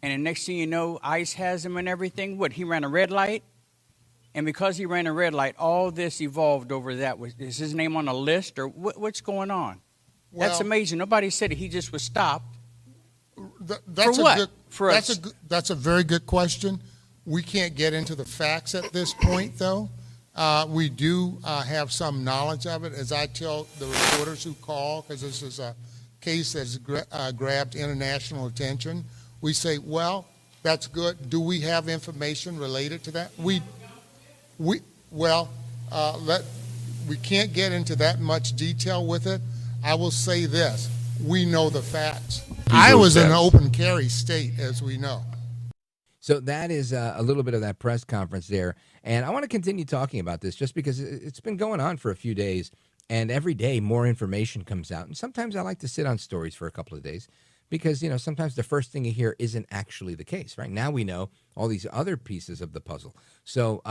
and the next thing you know, ICE has him and everything. What, he ran a red light? And because he ran a red light, all this evolved over that. Is his name on a list, or what's going on? Well, that's amazing. Nobody said he just was stopped. That's for what? Good, for us? That's a very good question. We can't get into the facts at this point, though. We do have some knowledge of it. As I tell the reporters who call, because this is a case that's grabbed international attention, we say, well, that's good. Do we have information related to that? We can't get into that much detail with it. I will say this. We know the facts. Iowa's an open carry state, as we know. So that is a little bit of that press conference there. And I want to continue talking about this just because it's been going on for a few days. And every day more information comes out. And sometimes I like to sit on stories for a couple of days because, sometimes the first thing you hear isn't actually the case, right? Now we know all these other pieces of the puzzle. So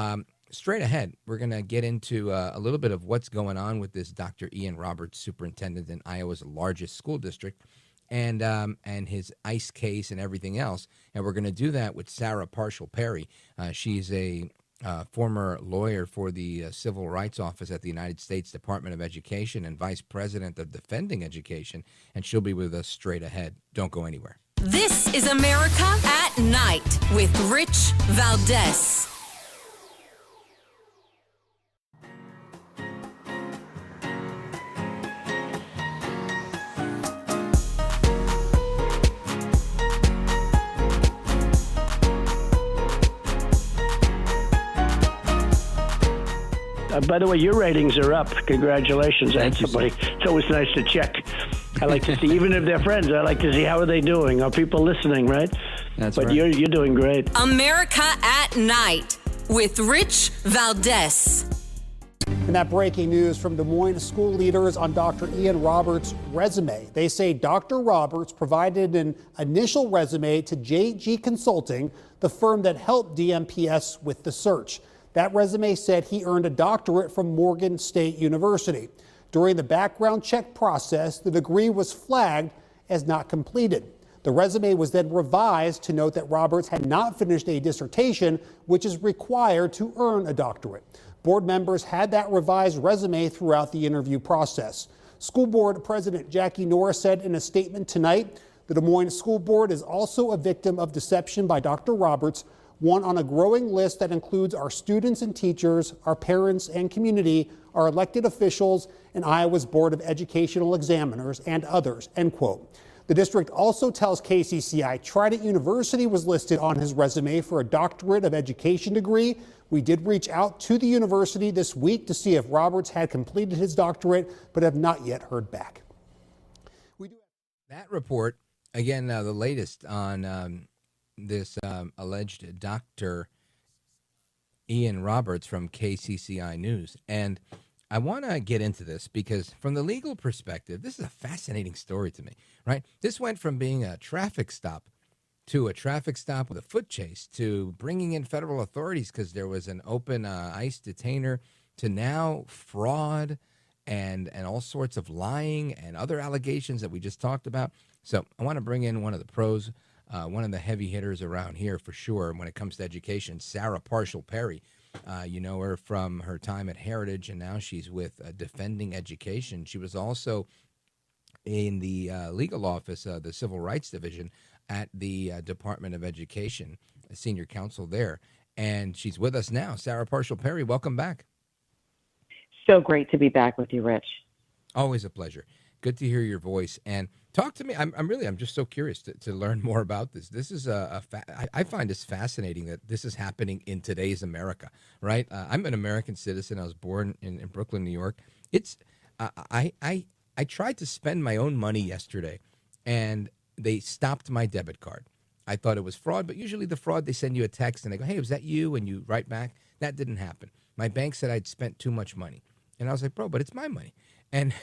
straight ahead, we're going to get into a little bit of what's going on with this Dr. Ian Roberts, superintendent in Iowa's largest school district, and his ICE case and everything else. And we're going to do that with Sarah Parshall Perry. She's a former lawyer for the Civil Rights Office at the United States Department of Education and vice president of Defending Education, and she'll be with us straight ahead. Don't go anywhere. This is America at Night with Rich Valdés. By the way, your ratings are up. Congratulations. Somebody. It's always nice to check. I like to see, even if they're friends, I like to see how are they doing. Are people listening, right? That's right. But you're doing great. America at Night with Rich Valdés. And that breaking news from Des Moines school leaders on Dr. Ian Roberts' resume. They say Dr. Roberts provided an initial resume to JG Consulting, the firm that helped DMPS with the search. That resume said he earned a doctorate from Morgan State University. During the background check process, the degree was flagged as not completed. The resume was then revised to note that Roberts had not finished a dissertation, which is required to earn a doctorate. Board members had that revised resume throughout the interview process. School Board President Jackie Norris said in a statement tonight, the Des Moines School Board is also a victim of deception by Dr. Roberts, one on a growing list that includes our students and teachers, our parents and community, our elected officials, and Iowa's Board of Educational Examiners, and others, end quote. The district also tells KCCI Trident University was listed on his resume for a doctorate of education degree. We did reach out to the university this week to see if Roberts had completed his doctorate, but have not yet heard back. That report, again, the latest on this alleged Dr. Ian Roberts from KCCI News. And I want to get into this because from the legal perspective, this is a fascinating story to me, right? This went from being a traffic stop to a traffic stop with a foot chase to bringing in federal authorities because there was an open ICE detainer to now fraud and all sorts of lying and other allegations that we just talked about. So I want to bring in one of the pros, one of the heavy hitters around here for sure when it comes to education, Sarah Parshall Perry. You know her from her time at Heritage, and now she's with Defending Education. She was also in the legal office, the Civil Rights Division at the Department of Education, a senior counsel there. And she's with us now. Sarah Parshall Perry, welcome back. So great to be back with you, Rich. Always a pleasure. Good to hear your voice. And talk to me. I'm just so curious to learn more about this. This is I find this fascinating that this is happening in today's America, right? I'm an American citizen. I was born in Brooklyn, New York. I tried to spend my own money yesterday, and they stopped my debit card. I thought it was fraud, but usually the fraud, they send you a text and they go, hey, was that you? And you write back. That didn't happen. My bank said I'd spent too much money. And I was like, bro, but it's my money. And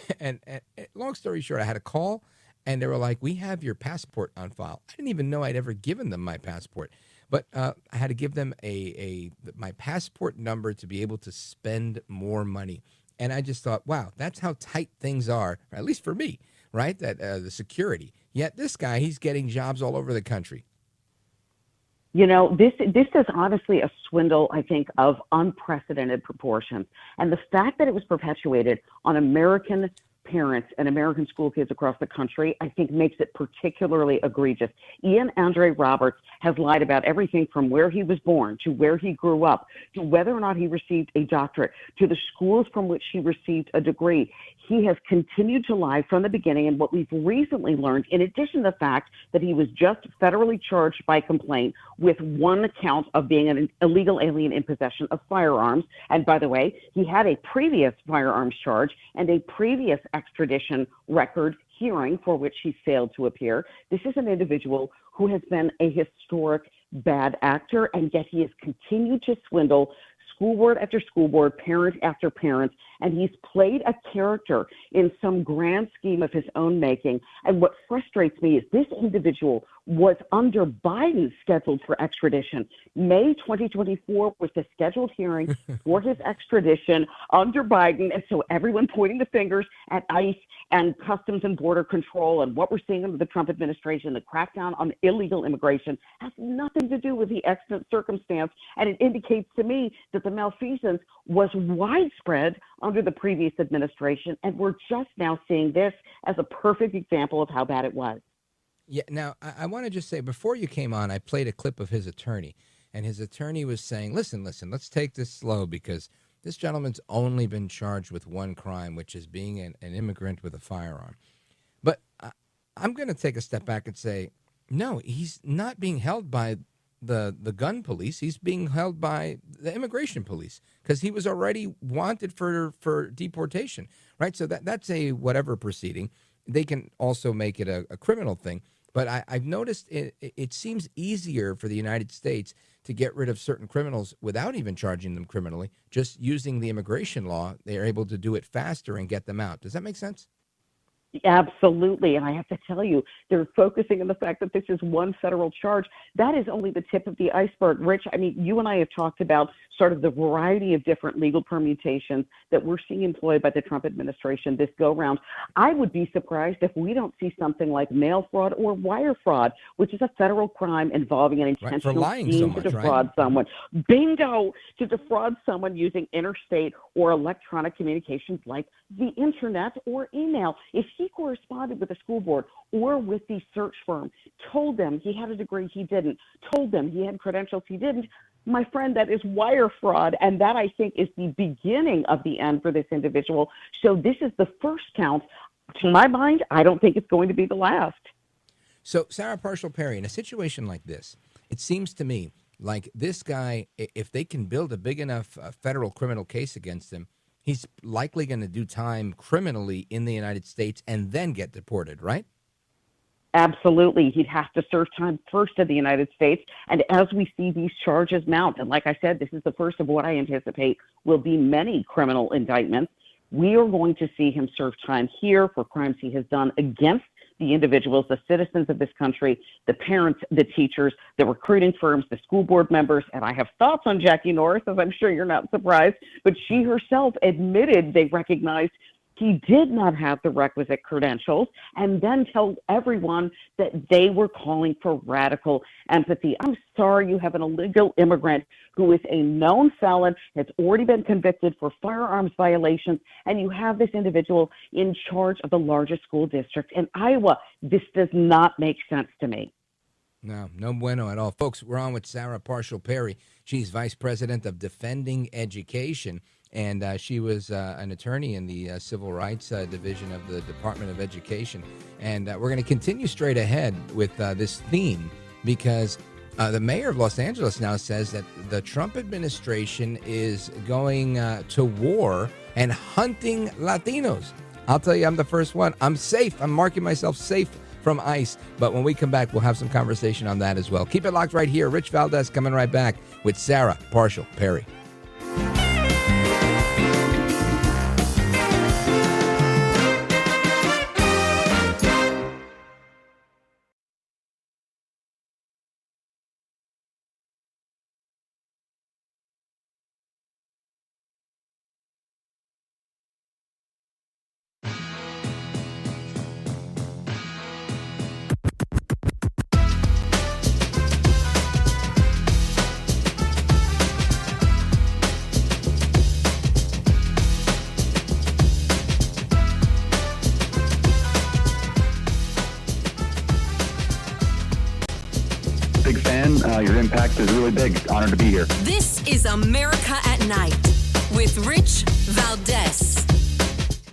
long story short, I had a call, and they were like, we have your passport on file. I didn't even know I'd ever given them my passport. But I had to give them my passport number to be able to spend more money. And I just thought, wow, that's how tight things are, at least for me, right? That the security. Yet this guy, he's getting jobs all over the country. You know, this is honestly a swindle, I think, of unprecedented proportions. And the fact that it was perpetuated on American parents and American school kids across the country, I think makes it particularly egregious. Ian Andre Roberts has lied about everything from where he was born to where he grew up to whether or not he received a doctorate to the schools from which he received a degree. He has continued to lie from the beginning, and what we've recently learned, in addition to the fact that he was just federally charged by complaint with one count of being an illegal alien in possession of firearms, and by the way, he had a previous firearms charge and a previous extradition record hearing for which he failed to appear. This is an individual who has been a historic bad actor, and yet he has continued to swindle school board after school board, parent after parent, And he's played a character in some grand scheme of his own making. And what frustrates me is this individual was under Biden scheduled for extradition. May 2024 was the scheduled hearing for his extradition under Biden. And so everyone pointing the fingers at ICE and Customs and Border Control and what we're seeing under the Trump administration, the crackdown on illegal immigration, has nothing to do with the extant circumstance. And it indicates to me that the malfeasance was widespread under the previous administration. And we're just now seeing this as a perfect example of how bad it was. Yeah. Now, I want to just say, before you came on, I played a clip of his attorney, and his attorney was saying, listen, let's take this slow, because this gentleman's only been charged with one crime, which is being an immigrant with a firearm. But I'm going to take a step back and say, no, he's not being held by the gun police. He's being held by the immigration police, because he was already wanted for deportation, right? So that's a whatever proceeding. They can also make it a criminal thing. But I've noticed it seems easier for the United States to get rid of certain criminals without even charging them criminally. Just using the immigration law, they are able to do it faster and get them out. Does that make sense? Absolutely. And I have to tell you, they're focusing on the fact that this is one federal charge. That is only the tip of the iceberg. Rich, I mean, you and I have talked about sort of the variety of different legal permutations that we're seeing employed by the Trump administration this go round. I would be surprised if we don't see something like mail fraud or wire fraud, which is a federal crime involving an intentional scheme to defraud someone. Bingo! To defraud someone using interstate or electronic communications like the internet or email. If he corresponded with the school board or with the search firm, told them he had a degree he didn't, told them he had credentials he didn't, my friend, that is wire fraud, and that, I think, is the beginning of the end for this individual. So this is the first count. To my mind, I don't think it's going to be the last. So, Sarah Parshall Perry, in a situation like this, it seems to me like this guy, if they can build a big enough federal criminal case against him, he's likely going to do time criminally in the United States and then get deported, right? Absolutely. He'd have to serve time first in the United States. And as we see these charges mount, and like I said, this is the first of what I anticipate will be many criminal indictments, we are going to see him serve time here for crimes he has done against the individuals, the citizens of this country, the parents, the teachers, the recruiting firms, the school board members. And I have thoughts on Jackie Norris, as I'm sure you're not surprised, but she herself admitted they recognized he did not have the requisite credentials, and then told everyone that they were calling for radical empathy. I'm sorry you have an illegal immigrant who is a known felon, has already been convicted for firearms violations, and you have this individual in charge of the largest school district in Iowa. This does not make sense to me. No bueno at all. Folks, we're on with Sarah Parshall Perry. She's Vice President of Defending Education. And she was an attorney in the Civil Rights Division of the Department of Education. And we're going to continue straight ahead with this theme, because the mayor of Los Angeles now says that the Trump administration is going to war and hunting Latinos. I'll tell you, I'm the first one. I'm safe. I'm marking myself safe from ICE. But when we come back, we'll have some conversation on that as well. Keep it locked right here. Rich Valdés coming right back with Sarah Parshall Perry. Big fan. Your impact is really big. Honored to be here. This is America at Night with Rich Valdés.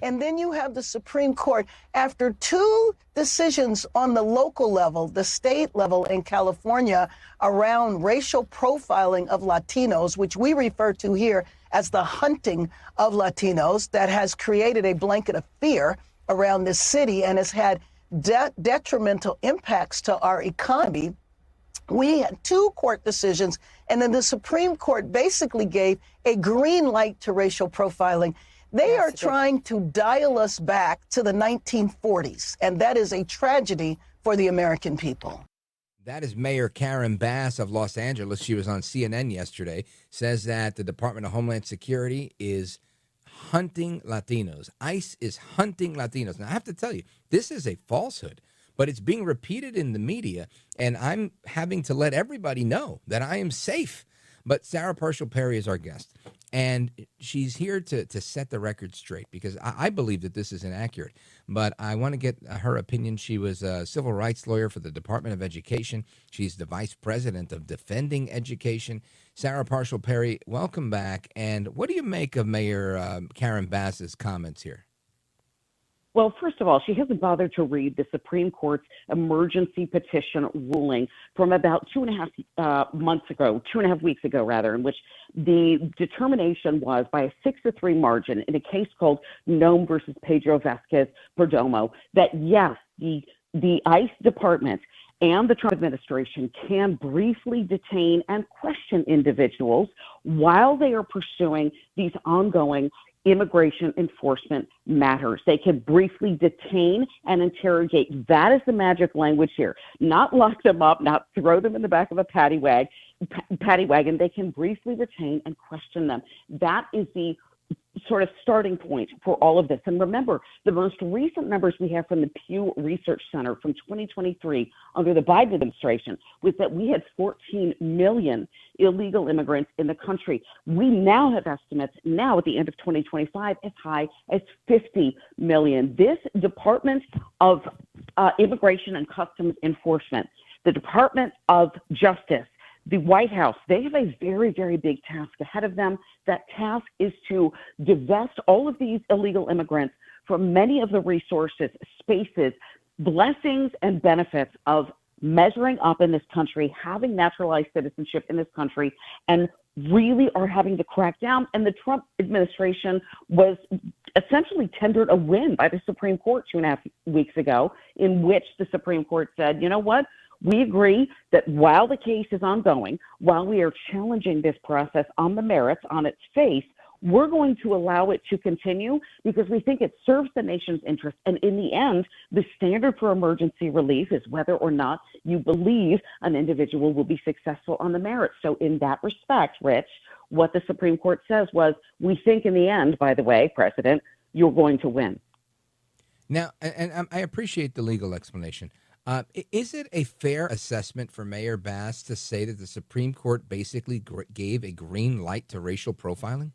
And then you have the Supreme Court, after two decisions on the local level, the state level in California, around racial profiling of Latinos, which we refer to here as the hunting of Latinos, that has created a blanket of fear around this city and has had detrimental impacts to our economy. We had two court decisions, and then the Supreme Court basically gave a green light to racial profiling. They are trying to dial us back to the 1940s, and that is a tragedy for the American people. That is Mayor Karen Bass of Los Angeles. She was on CNN yesterday, says that the Department of Homeland Security is hunting Latinos. ICE is hunting Latinos. Now, I have to tell you, this is a falsehood, but it's being repeated in the media, and I'm having to let everybody know that I am safe. But Sarah Parshall Perry is our guest, and she's here to set the record straight because I believe that this is inaccurate, but I want to get her opinion. She was a civil rights lawyer for the Department of Education. She's the vice president of Defending Education. Sarah Parshall Perry, welcome back. And what do you make of Mayor Karen Bass's comments here? Well, first of all, she hasn't bothered to read the Supreme Court's emergency petition ruling from about 2.5 weeks ago, in which the determination was by a 6-3 margin in a case called Nome versus Pedro Vasquez Perdomo that, yes, the ICE department and the Trump administration can briefly detain and question individuals while they are pursuing these ongoing immigration enforcement matters. They can briefly detain and interrogate. That is the magic language here. Not lock them up, not throw them in the back of a paddy wagon. They can briefly detain and question them. That is the sort of starting point for all of this. And remember, the most recent numbers we have from the Pew Research Center from 2023 under the Biden administration was that we had 14 million illegal immigrants in the country. We now have estimates now at the end of 2025 as high as 50 million. This Department of Immigration and Customs Enforcement, the Department of Justice, the White House, they have a very, very big task ahead of them. That task is to divest all of these illegal immigrants from many of the resources, spaces, blessings, and benefits of measuring up in this country, having naturalized citizenship in this country, and really are having to crack down. And the Trump administration was essentially tendered a win by the Supreme Court 2.5 weeks ago, in which the Supreme Court said, you know what? We agree that while the case is ongoing, while we are challenging this process on the merits, on its face, we're going to allow it to continue because we think it serves the nation's interest. And in the end, the standard for emergency relief is whether or not you believe an individual will be successful on the merits. So in that respect, Rich, what the Supreme Court says was, we think in the end, by the way, President, you're going to win. Now, and I appreciate the legal explanation. Is it a fair assessment for Mayor Bass to say that the Supreme Court basically gave a green light to racial profiling?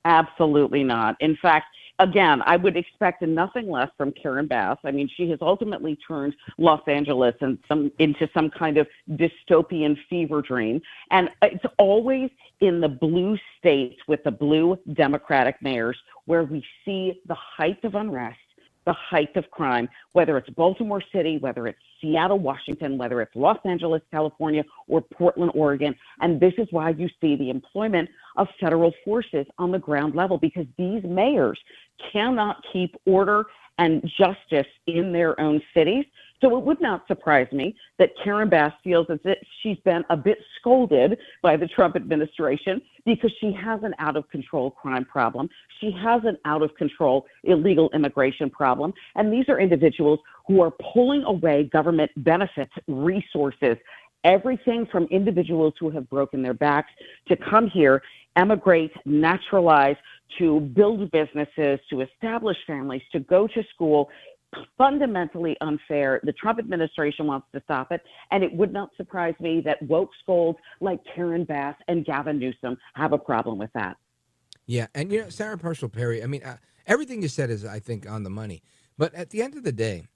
Absolutely not. In fact, again, I would expect nothing less from Karen Bass. I mean, she has ultimately turned Los Angeles into some kind of dystopian fever dream. And it's always in the blue states with the blue Democratic mayors where we see the height of unrest, the height of crime, whether it's Baltimore City, whether it's Seattle, Washington, whether it's Los Angeles, California, or Portland, Oregon. And this is why you see the employment of federal forces on the ground level, because these mayors cannot keep order and justice in their own cities. So it would not surprise me that Karen Bass feels as if she's been a bit scolded by the Trump administration because she has an out-of-control crime problem. She has an out-of-control illegal immigration problem. And these are individuals who are pulling away government benefits, resources, everything from individuals who have broken their backs to come here, emigrate, naturalize, to build businesses, to establish families, to go to school. Fundamentally unfair. The Trump administration wants to stop it, and it would not surprise me that woke scolds like Karen Bass and Gavin Newsom have a problem with that. Yeah, and Sarah Parshall Perry, I mean, everything you said is, I think, on the money. But at the end of the day,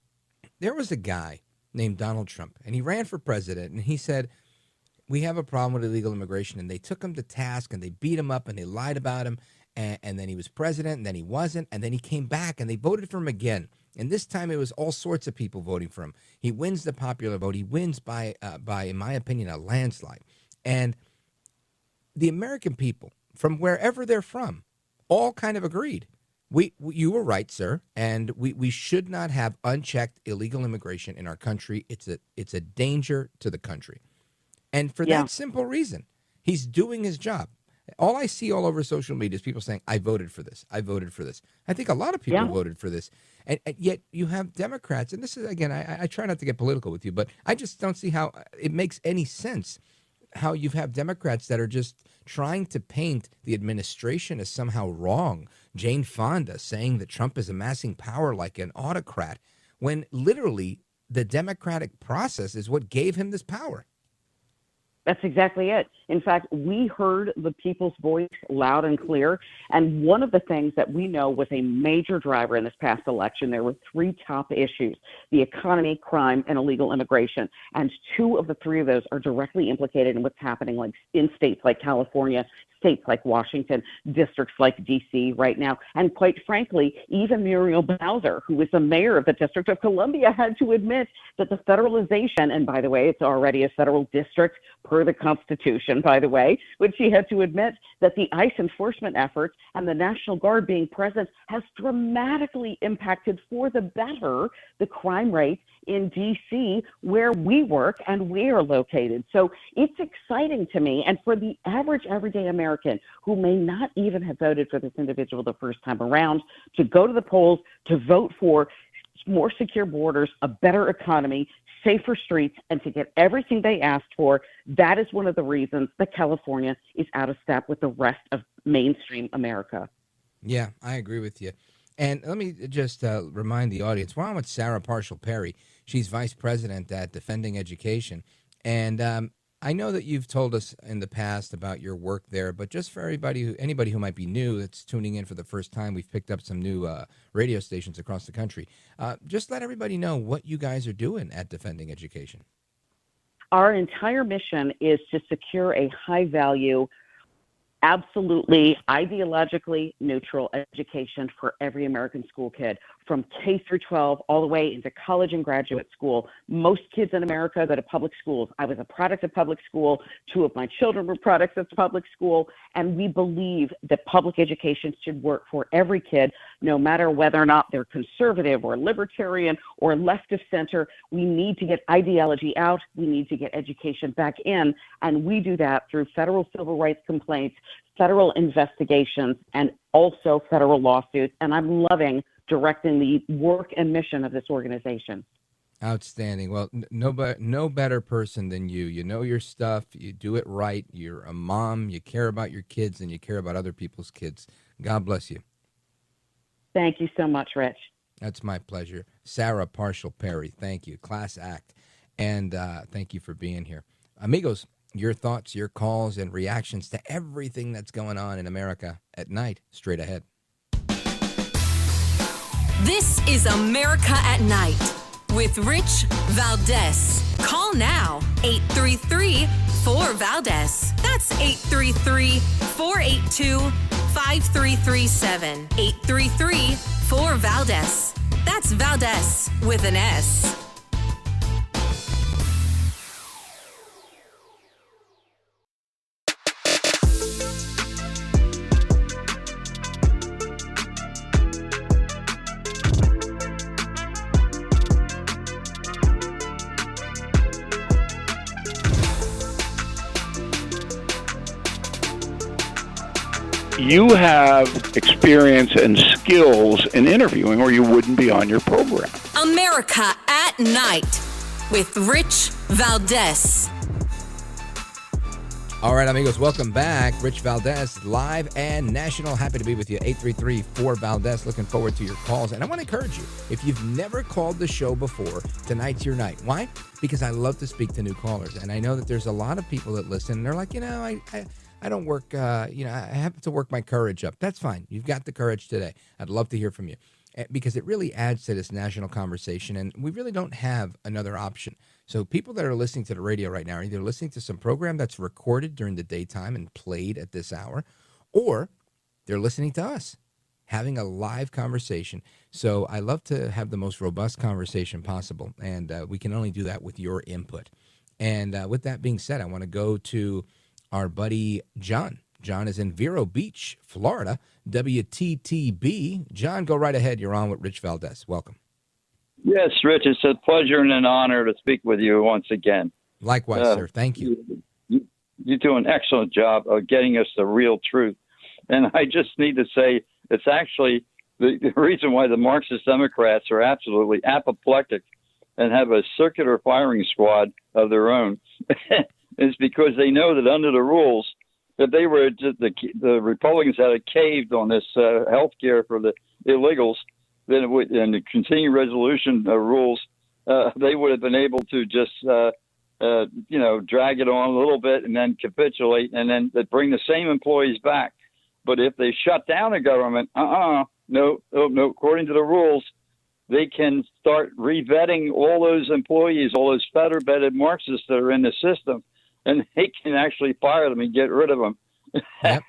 there was a guy named Donald Trump, and he ran for president, and he said, we have a problem with illegal immigration, and they took him to task, and they beat him up, and they lied about him, and then he was president, and then he wasn't, and then he came back, and they voted for him again. And this time it was all sorts of people voting for him. He wins the popular vote. He wins by, in my opinion, a landslide. And the American people, from wherever they're from, all kind of agreed. You were right, sir, and we should not have unchecked illegal immigration in our country. It's a danger to the country. And for that simple reason, he's doing his job. All I see all over social media is people saying, I voted for this. I voted for this. I think a lot of people voted for this. And yet you have Democrats, and this is, again, I try not to get political with you, but I just don't see how it makes any sense how you have Democrats that are just trying to paint the administration as somehow wrong. Jane Fonda saying that Trump is amassing power like an autocrat, when literally the democratic process is what gave him this power. That's exactly it. In fact, we heard the people's voice loud and clear. And one of the things that we know was a major driver in this past election, there were three top issues: the economy, crime, and illegal immigration. And two of the three of those are directly implicated in what's happening like in states like California, states like Washington, districts like D.C. right now. And quite frankly, even Muriel Bowser, who is the mayor of the District of Columbia, had to admit that the federalization, and by the way, it's already a federal district per the Constitution, by the way, but she had to admit that the ICE enforcement efforts and the National Guard being present has dramatically impacted for the better the crime rate in D.C., where we work and we are located. So it's exciting to me. And for the average everyday American who may not even have voted for this individual the first time around, to go to the polls, to vote for more secure borders, a better economy, safer streets, and to get everything they asked for, that is one of the reasons that California is out of step with the rest of mainstream America. Yeah, I agree with you. And let me just remind the audience, we're on with Sarah Parshall Perry. She's vice president at Defending Education. And I know that you've told us in the past about your work there, but just for anybody who might be new that's tuning in for the first time, we've picked up some new radio stations across the country. Just let everybody know what you guys are doing at Defending Education. Our entire mission is to secure a high-value, absolutely ideologically neutral education for every American school kid, from K through 12 all the way into college and graduate school. Most kids in America go to public schools. I was a product of public school. Two of my children were products of public school. And we believe that public education should work for every kid, no matter whether or not they're conservative or libertarian or left of center. We need to get ideology out. We need to get education back in. And we do that through federal civil rights complaints, federal investigations, and also federal lawsuits. And I'm loving directing the work and mission of this organization. Outstanding. Well, no better person than you. You know your stuff. You do it right. You're a mom. You care about your kids, and you care about other people's kids. God bless you. Thank you so much, Rich. That's my pleasure. Sarah Parshall Perry, thank you. Class act. And thank you for being here. Amigos, your thoughts, your calls, and reactions to everything that's going on in America at night, straight ahead. This is America at Night with Rich Valdés. Call now, 833-4-VALDEZ. That's 833-482-5337. 833-4-VALDEZ. That's Valdés with an S. You have experience and skills in interviewing, or you wouldn't be on your program. America at Night with Rich Valdés. All right, amigos, welcome back. Rich Valdés, live and national. Happy to be with you. 833-4-VALDEZ. Looking forward to your calls. And I want to encourage you, if you've never called the show before, tonight's your night. Why? Because I love to speak to new callers. And I know that there's a lot of people that listen, and they're like, I don't work, I have to work my courage up. That's fine. You've got the courage today. I'd love to hear from you because it really adds to this national conversation, and we really don't have another option. So people that are listening to the radio right now are either listening to some program that's recorded during the daytime and played at this hour, or they're listening to us having a live conversation. So I love to have the most robust conversation possible, and we can only do that with your input. And with that being said, I want to go to our buddy John. John is in Vero Beach, Florida, WTTB. John, go right ahead. You're on with Rich Valdés. Welcome. Yes, Rich, it's a pleasure and an honor to speak with you once again. Likewise, sir. Thank you. You do an excellent job of getting us the real truth. And I just need to say it's actually the reason why the Marxist Democrats are absolutely apoplectic and have a circular firing squad of their own is because they know that under the rules, if they were the Republicans had caved on this health care for the illegals, then it would, and the continuing resolution rules, they would have been able to just drag it on a little bit and then capitulate, and then they'd bring the same employees back. But if they shut down the government, no. According to the rules, they can start revetting all those employees, all those fetter-bedded Marxists that are in the system, and they can actually fire them and get rid of them. Yep.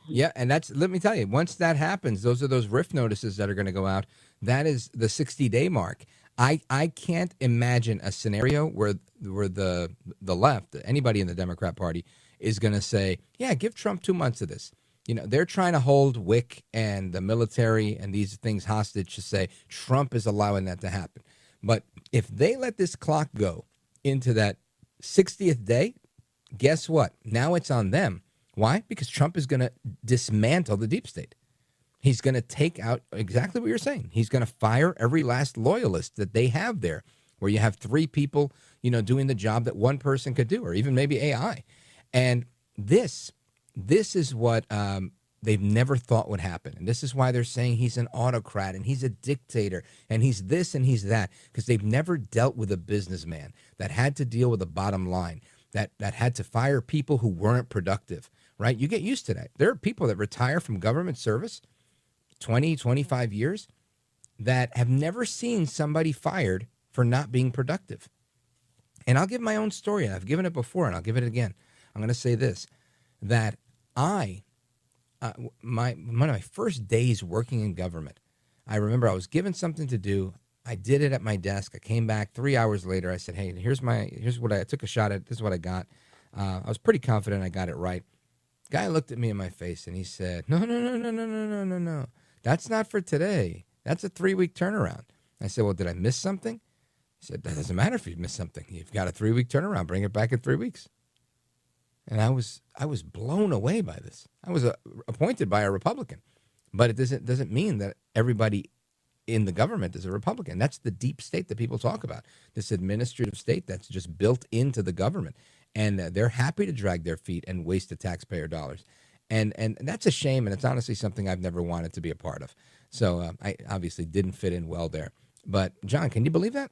Yeah, and let me tell you, once that happens, those are those RIF notices that are going to go out. That is the 60-day mark. I can't imagine a scenario where the left, anybody in the Democrat Party, is going to say, yeah, give Trump 2 months of this. They're trying to hold WIC and the military and these things hostage to say Trump is allowing that to happen. But if they let this clock go into that 60th day, guess what? Now it's on them. Why? Because Trump is going to dismantle the deep state. He's going to take out exactly what you're saying. He's going to fire every last loyalist that they have there, where you have 3 people, doing the job that one person could do, or even maybe AI. And this is what they've never thought would happen. And this is why they're saying he's an autocrat and he's a dictator and he's this and he's that, because they've never dealt with a businessman that had to deal with a bottom line, that had to fire people who weren't productive, right? You get used to that. There are people that retire from government service 20, 25 years that have never seen somebody fired for not being productive. And I'll give my own story. I've given it before and I'll give it again. I'm going to say this, that one of my first days working in government, I remember I was given something to do. I did it at my desk. I came back 3 hours later. I said, hey, here's what I took a shot at. This is what I got. I was pretty confident I got it right. Guy looked at me in my face and he said, no. That's not for today. That's a 3-week turnaround. I said, well, did I miss something? He said, that doesn't matter if you missed something. You've got a 3-week turnaround. Bring it back in 3 weeks. And I was blown away by this. I was appointed by a Republican, but it doesn't mean that everybody in the government is a Republican. That's the deep state that people talk about. This administrative state that's just built into the government, and they're happy to drag their feet and waste the taxpayer dollars. And that's a shame, and it's honestly something I've never wanted to be a part of. So I obviously didn't fit in well there. But John, can you believe that?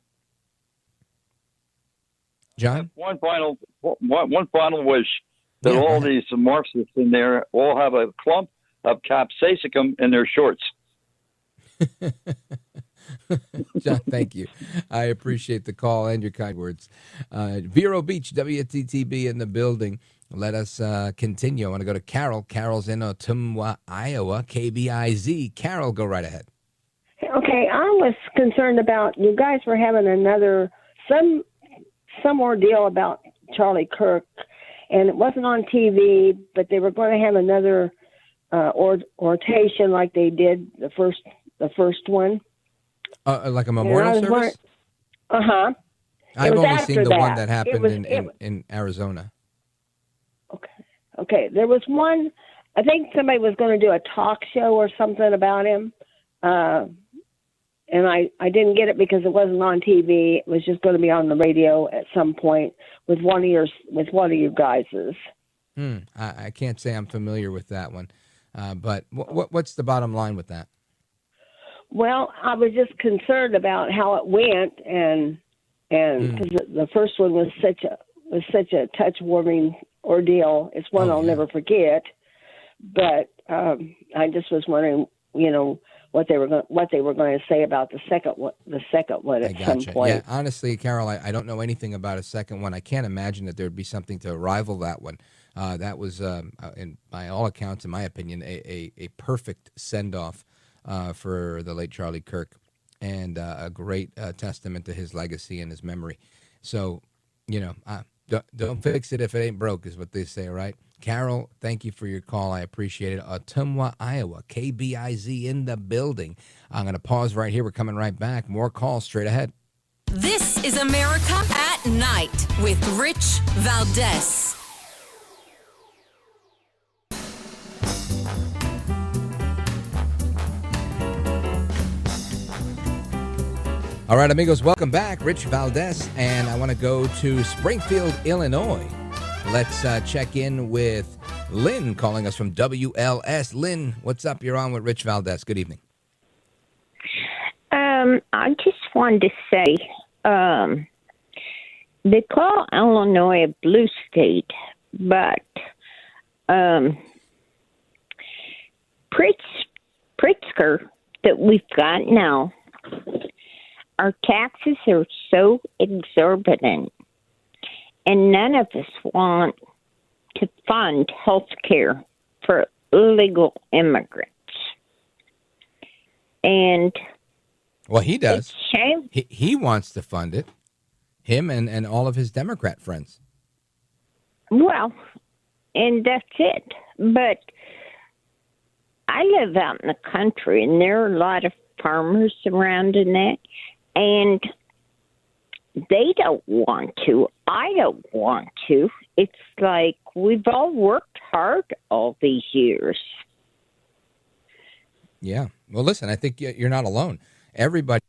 John? One final wish that all these Marxists in there all have a clump of capsicum in their shorts. John, thank you. I appreciate the call and your kind words. Vero Beach, WTTB in the building. Let us continue. I want to go to Carol. Carol's in Ottumwa, Iowa, KBIZ. Carol, go right ahead. Okay, I was concerned about you guys were having some ordeal about Charlie Kirk, and it wasn't on TV, but they were going to have another oration like they did the first one. Like a memorial service? Uh-huh. I've only seen the one that happened in Arizona. Okay. There was one, I think somebody was going to do a talk show or something about him. And I didn't get it because it wasn't on TV. It was just going to be on the radio at some point with one of you guys's. I can't say I'm familiar with that one. But what's the bottom line with that? Well, I was just concerned about how it went, and because the first one was such a touch-warming ordeal. It's one I'll never forget. But I just was wondering, what they were going to say about the second one at some point. Yeah, honestly, Carol, I don't know anything about a second one. I can't imagine that there would be something to rival that one. That was, by all accounts, in my opinion, a perfect send-off for the late Charlie Kirk, and a great testament to his legacy and his memory. So, don't fix it if it ain't broke, is what they say, right? Carol, thank you for your call. I appreciate it. Ottumwa, Iowa, KBIZ in the building. I'm going to pause right here. We're coming right back. More calls straight ahead. This is America at Night with Rich Valdés. All right, amigos, welcome back. Rich Valdés, and I want to go to Springfield, Illinois. Let's check in with Lynn calling us from WLS. Lynn, what's up? You're on with Rich Valdés. Good evening. I just wanted to say, they call Illinois a blue state, but Pritzker that we've got now, our taxes are so exorbitant, and none of us want to fund health care for illegal immigrants. And well, he does. Shame. He wants to fund it. Him and all of his Democrat friends. Well, and that's it. But I live out in the country, and there are a lot of farmers around in that, and they don't want to. I don't want to. It's like we've all worked hard all these years. Yeah. Well, listen, I think you're not alone. Everybody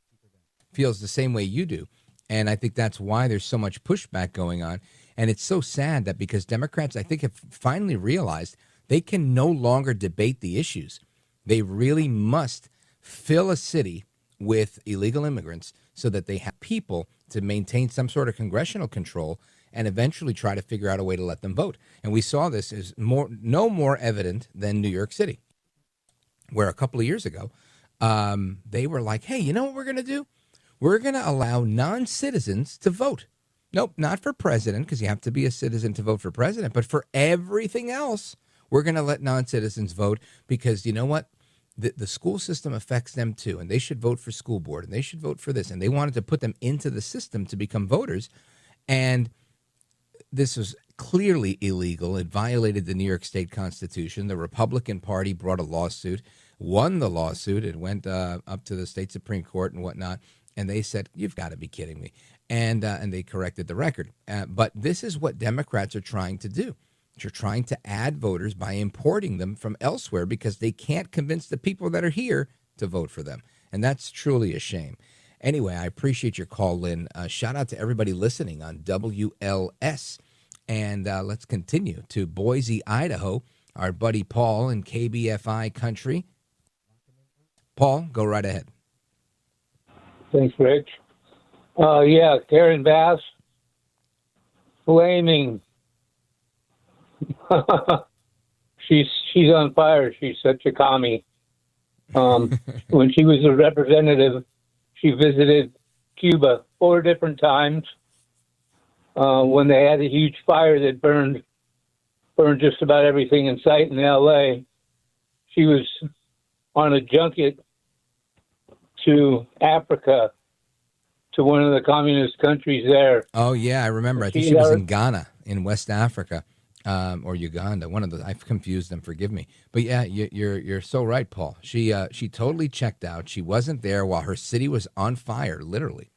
feels the same way you do. And I think that's why there's so much pushback going on. And it's so sad that because Democrats, I think, have finally realized they can no longer debate the issues. They really must fill a city with illegal immigrants so that they have people to maintain some sort of congressional control and eventually try to figure out a way to let them vote. And we saw this as no more evident than New York City, where a couple of years ago, they were like, hey, you know what we're going to do? We're going to allow non-citizens to vote. Nope, not for president, because you have to be a citizen to vote for president, but for everything else, we're going to let non-citizens vote because you know what? The school system affects them too, and they should vote for school board, and they should vote for this, and they wanted to put them into the system to become voters, and this was clearly illegal. It violated the New York State Constitution. The Republican Party brought a lawsuit, won the lawsuit. It went up to the state Supreme Court and whatnot, and they said, you've got to be kidding me, and they corrected the record. But this is what Democrats are trying to do. You're trying to add voters by importing them from elsewhere because they can't convince the people that are here to vote for them. And that's truly a shame. Anyway, I appreciate your call, Lynn. Shout out to everybody listening on WLS. And let's continue to Boise, Idaho, our buddy Paul in KBFI country. Paul, go right ahead. Thanks, Rich. Yeah, Karen Bass, flaming. She's on fire. She's such a commie. When she was a representative, she visited Cuba 4 different times. When they had a huge fire that burned just about everything in sight in L.A., she was on a junket to Africa, to one of the communist countries there. Oh, yeah, I remember. I think she was in Ghana, in West Africa. Or Uganda, one of the, I've confused them, forgive me. But yeah, you're so right, Paul. She totally checked out. She wasn't there while her city was on fire, literally.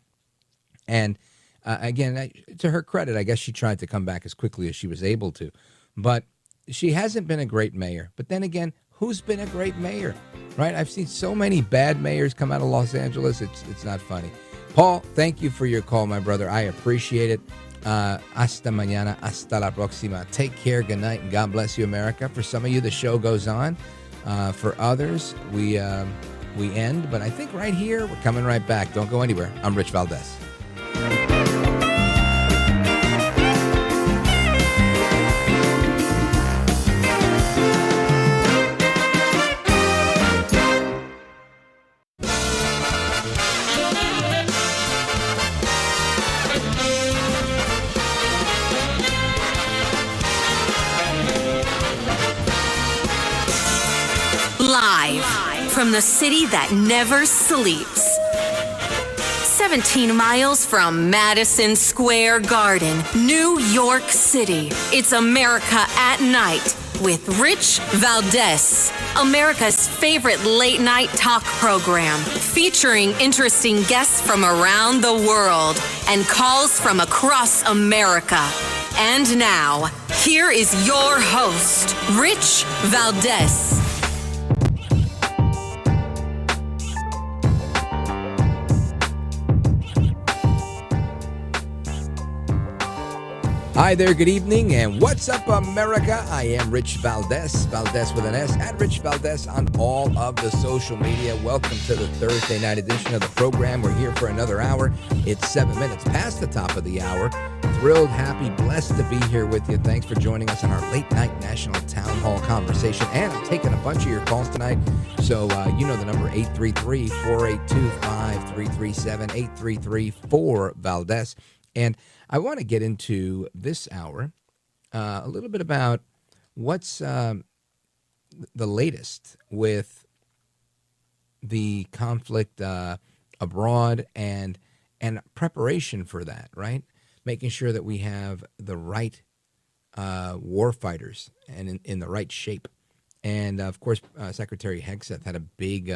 And again, to her credit, I guess she tried to come back as quickly as she was able to. But she hasn't been a great mayor. But then again, who's been a great mayor, right? I've seen so many bad mayors come out of Los Angeles. It's not funny. Paul, thank you for your call, my brother. I appreciate it. Hasta mañana, hasta la próxima. Take care, good night, and God bless you, America. For some of you, the show goes on. For others, we end. But I think right here, we're coming right back. Don't go anywhere. I'm Rich Valdés. Live from the city that never sleeps. 17 miles from Madison Square Garden, New York City. It's America at Night with Rich Valdés, America's favorite late night talk program, featuring interesting guests from around the world and calls from across America. And now, here is your host, Rich Valdés. Hi there, good evening, and what's up, America? I am Rich Valdés, Valdés with an S, at Rich Valdés on all of the social media. Welcome to the Thursday night edition of the program. We're here for another hour. It's 7 minutes past the top of the hour. Thrilled, happy, blessed to be here with you. Thanks for joining us on our late night national town hall conversation. And I'm taking a bunch of your calls tonight. So you know the number, 833-482-5337, 833-4-Valdés. And I want to get into this hour a little bit about what's the latest with the conflict abroad and preparation for that, right? Making sure that we have the right war fighters and in the right shape. And, of course, Secretary Hegseth had a big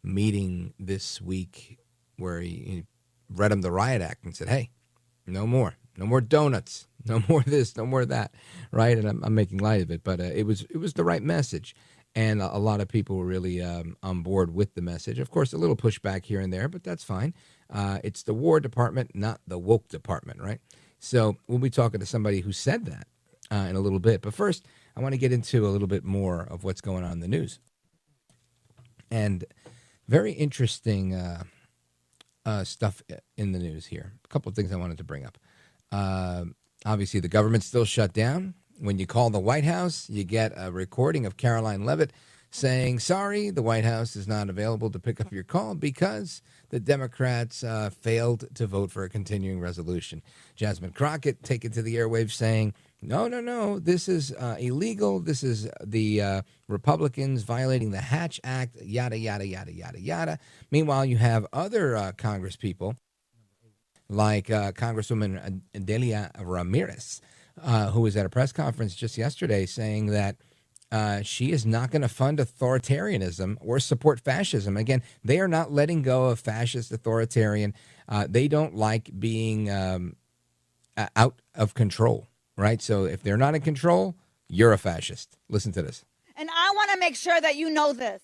meeting this week where he read him the Riot Act and said, hey, no more donuts, no more this, no more that, right? And I'm making light of it, but it was the right message. And a lot of people were really on board with the message. Of course, a little pushback here and there, but that's fine. It's the War Department, not the woke department, right? So we'll be talking to somebody who said that in a little bit. But first, I want to get into a little bit more of what's going on in the news. And very interesting stuff in the news here. A couple of things I wanted to bring up. Obviously, the government's still shut down. When you call the White House, you get a recording of Caroline Leavitt saying, sorry, the White House is not available to pick up your call because the Democrats failed to vote for a continuing resolution. Jasmine Crockett taken to the airwaves saying, no, this is illegal. This is the Republicans violating the Hatch Act, yada, yada, yada, yada, yada. Meanwhile, you have other Congress people like Congresswoman Delia Ramirez, who was at a press conference just yesterday saying that she is not going to fund authoritarianism or support fascism. Again, they are not letting go of fascist authoritarian. They don't like being out of control, right? So if they're not in control, you're a fascist. Listen to this. And I want to make sure that you know this,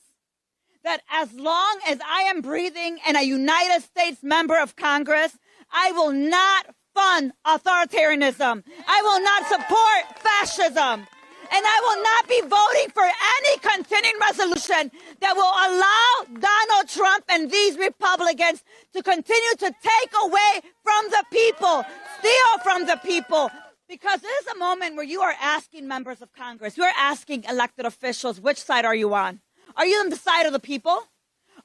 that as long as I am breathing and a United States member of Congress, I will not fund authoritarianism. I will not support fascism. And I will not be voting for any continuing resolution that will allow Donald Trump and these Republicans to continue to take away from the people, steal from the people. Because this is a moment where you are asking members of Congress, you are asking elected officials, which side are you on? Are you on the side of the people?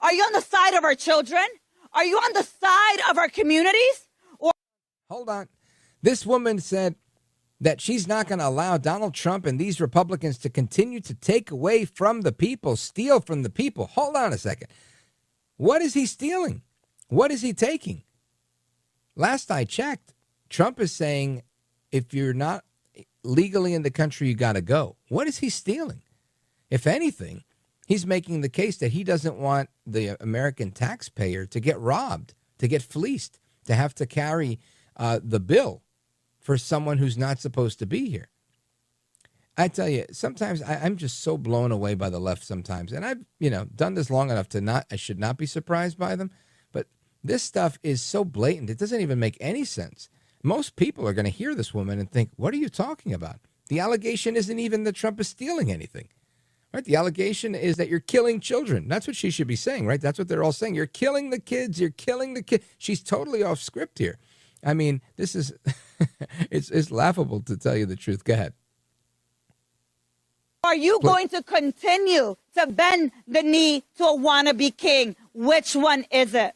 Are you on the side of our children? Are you on the side of our communities? Hold on. This woman said that she's not going to allow Donald Trump and these Republicans to continue to take away from the people, steal from the people. Hold on a second. What is he stealing? What is he taking? Last I checked, Trump is saying if you're not legally in the country, you got to go. What is he stealing? If anything, he's making the case that he doesn't want the American taxpayer to get robbed, to get fleeced, to have to carry the bill for someone who's not supposed to be here. I tell you, sometimes I'm just so blown away by the left sometimes. And I've, done this long enough I should not be surprised by them. But this stuff is so blatant. It doesn't even make any sense. Most people are going to hear this woman and think, what are you talking about? The allegation isn't even that Trump is stealing anything. Right? The allegation is that you're killing children. That's what she should be saying, right? That's what they're all saying. You're killing the kids. You're killing the kids. She's totally off script here. I mean, this is, it's laughable to tell you the truth. Go ahead. Are you going to continue to bend the knee to a wannabe king? Which one is it?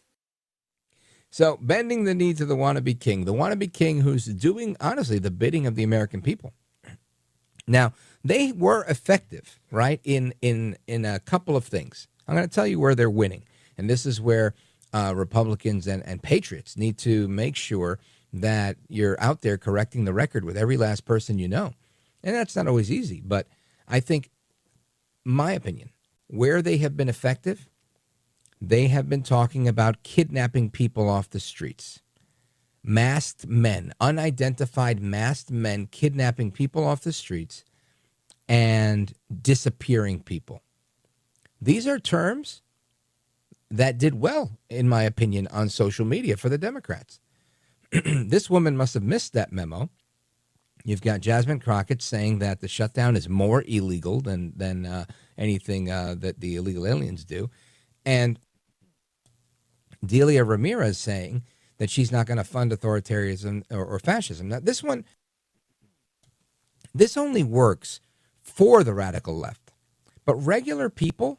So bending the knee to the wannabe king who's doing, honestly, the bidding of the American people. Now, they were effective, right, in a couple of things. I'm going to tell you where they're winning. And this is where Republicans and patriots need to make sure that you're out there correcting the record with every last person you know. And that's not always easy. But I think, my opinion, where they have been effective, they have been talking about kidnapping people off the streets. Masked men, unidentified masked men kidnapping people off the streets and disappearing people. These are terms that did well, in my opinion, on social media for the Democrats. This woman must have missed that memo You've got Jasmine Crockett saying that the shutdown is more illegal than anything that the illegal aliens do. And Delia Ramirez saying that she's not going to fund authoritarianism or fascism. Now, this only works for the radical left. But regular people,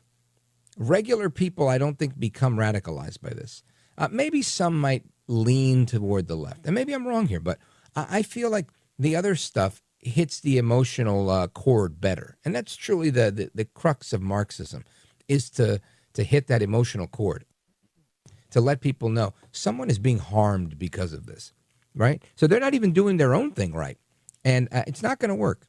I don't think become radicalized by this. Maybe some might lean toward the left. And maybe I'm wrong here, but I feel like the other stuff hits the emotional chord better. And that's truly the crux of Marxism, is to hit that emotional chord, to let people know someone is being harmed because of this, right? So they're not even doing their own thing right. And it's not going to work.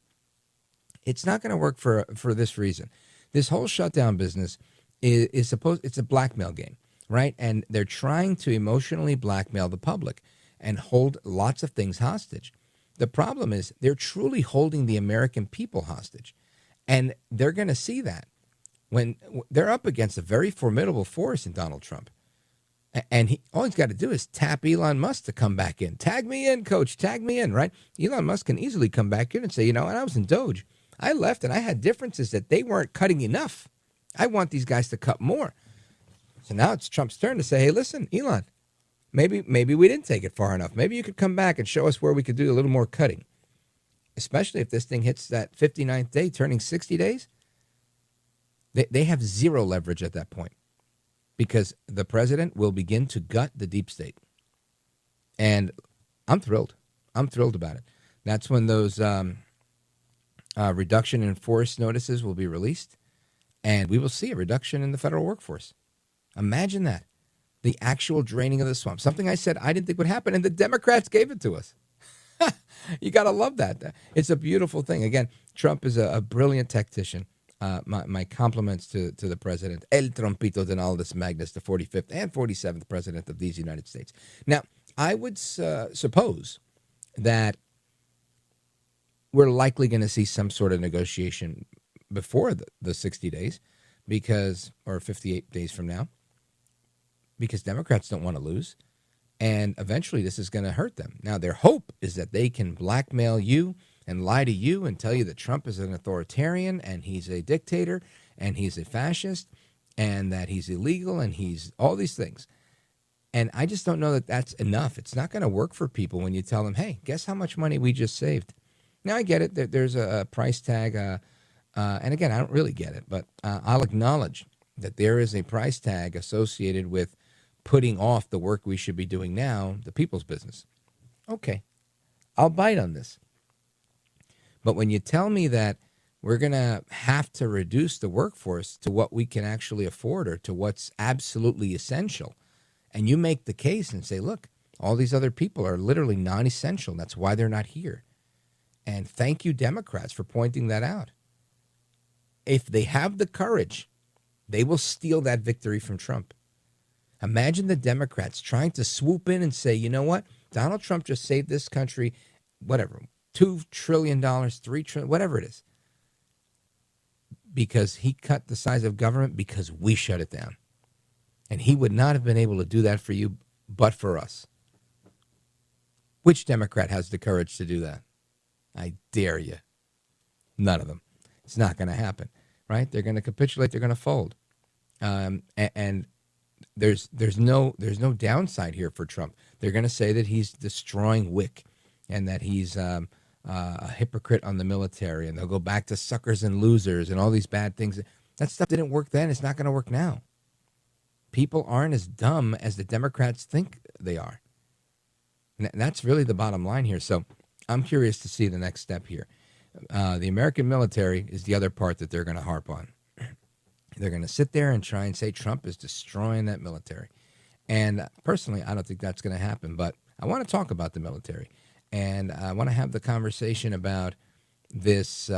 It's not going to work for this reason. This whole shutdown business it's a blackmail game, right? And they're trying to emotionally blackmail the public and hold lots of things hostage. The problem is they're truly holding the American people hostage. And they're going to see that when they're up against a very formidable force in Donald Trump. And all he's got to do is tap Elon Musk to come back in. Tag me in, coach. Tag me in, right? Elon Musk can easily come back in and say, when I was in Doge, I left and I had differences that they weren't cutting enough. I want these guys to cut more. So now it's Trump's turn to say, hey, listen, Elon, maybe we didn't take it far enough. Maybe you could come back and show us where we could do a little more cutting, especially if this thing hits that 59th day, turning 60 days. They have zero leverage at that point because the president will begin to gut the deep state. And I'm thrilled. I'm thrilled about it. That's when those reduction in force notices will be released, and we will see a reduction in the federal workforce. Imagine that. The actual draining of the swamp. Something I said I didn't think would happen, and the Democrats gave it to us. You got to love that. It's a beautiful thing. Again, Trump is a brilliant tactician. My compliments to the president, El Trumpito Donaldus Magnus, the 45th and 47th president of these United States. Now, I would suppose that we're likely going to see some sort of negotiation before the 60 days or 58 days from now, because Democrats don't want to lose. And eventually this is going to hurt them. Now, their hope is that they can blackmail you and lie to you and tell you that Trump is an authoritarian and he's a dictator and he's a fascist and that he's illegal and he's all these things. And I just don't know that that's enough. It's not going to work for people when you tell them, hey, guess how much money we just saved. Now, I get it. There's a price tag. And again, I don't really get it, but I'll acknowledge that there is a price tag associated with putting off the work we should be doing now, the people's business. Okay, I'll bite on this. But when you tell me that we're going to have to reduce the workforce to what we can actually afford or to what's absolutely essential, and you make the case and say, look, all these other people are literally non-essential. That's why they're not here. And thank you, Democrats, for pointing that out. If they have the courage, they will steal that victory from Trump. Imagine the Democrats trying to swoop in and say, you know what? Donald Trump just saved this country, whatever, $2 trillion, $3 trillion, whatever it is, because he cut the size of government because we shut it down. And he would not have been able to do that for you but for us. Which Democrat has the courage to do that? I dare you. None of them. It's not going to happen, right? They're going to capitulate. They're going to fold. And there's no downside here for Trump. They're going to say that he's destroying WIC and that he's a hypocrite on the military, and they'll go back to suckers and losers and all these bad things. That stuff didn't work then. It's not going to work now. People aren't as dumb as the Democrats think they are. And that's really the bottom line here. So I'm curious to see the next step here. The American military is the other part that they're going to harp on. They're going to sit there and try and say Trump is destroying that military. And personally, I don't think that's going to happen. But I want to talk about the military. And I want to have the conversation about this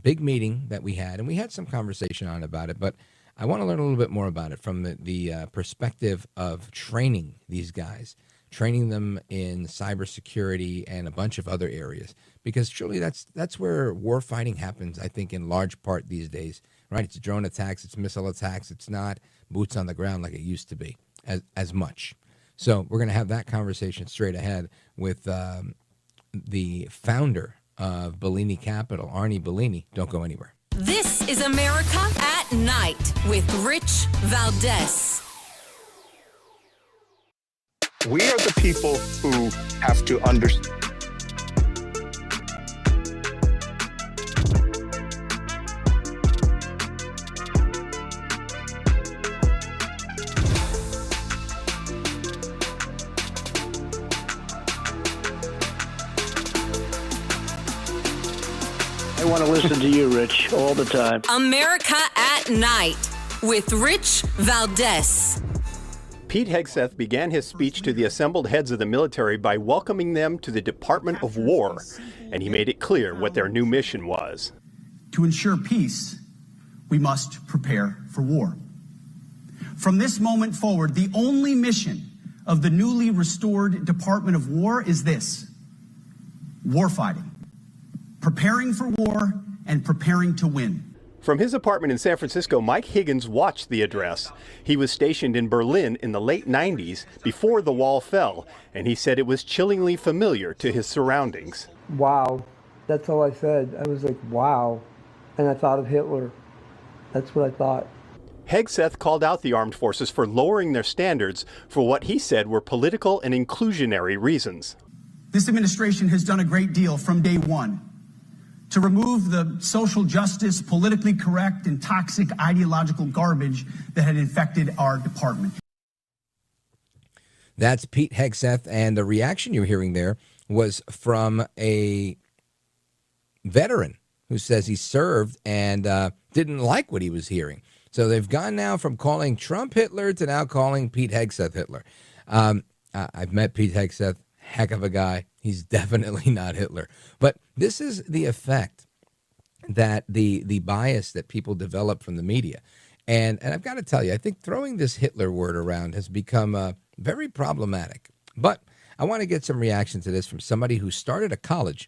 big meeting that we had. And we had some conversation on about it. But I want to learn a little bit more about it from the perspective of training these guys, training them in cybersecurity and a bunch of other areas. Because truly that's where war fighting happens, I think, in large part these days. Right? It's drone attacks, it's missile attacks. It's not boots on the ground like it used to be as much. So we're going to have that conversation straight ahead with the founder of Bellini Capital, Arnie Bellini. Don't go anywhere. This is America at Night with Rich Valdés. We are the people who have to understand. I want to listen to you, Rich, all the time. America at Night with Rich Valdés. Pete Hegseth began his speech to the assembled heads of the military by welcoming them to the Department of War, and he made it clear what their new mission was. To ensure peace, we must prepare for war. From this moment forward, the only mission of the newly restored Department of War is this: warfighting. Preparing for war and preparing to win. From his apartment in San Francisco, Mike Higgins watched the address. He was stationed in Berlin in the late 90s before the wall fell, and he said it was chillingly familiar to his surroundings. Wow. That's all I said. I was like, wow. And I thought of Hitler. That's what I thought. Hegseth called out the armed forces for lowering their standards for what he said were political and inclusionary reasons. This administration has done a great deal from day one to remove the social justice, politically correct, and toxic ideological garbage that had infected our department. That's Pete Hegseth, and the reaction you're hearing there was from a veteran who says he served and didn't like what he was hearing. So they've gone now from calling Trump Hitler to now calling Pete Hegseth Hitler. I've met Pete Hegseth, heck of a guy. He's definitely not Hitler. But this is the effect that the bias that people develop from the media. And I've got to tell you, I think throwing this Hitler word around has become very problematic. But I want to get some reaction to this from somebody who started a college.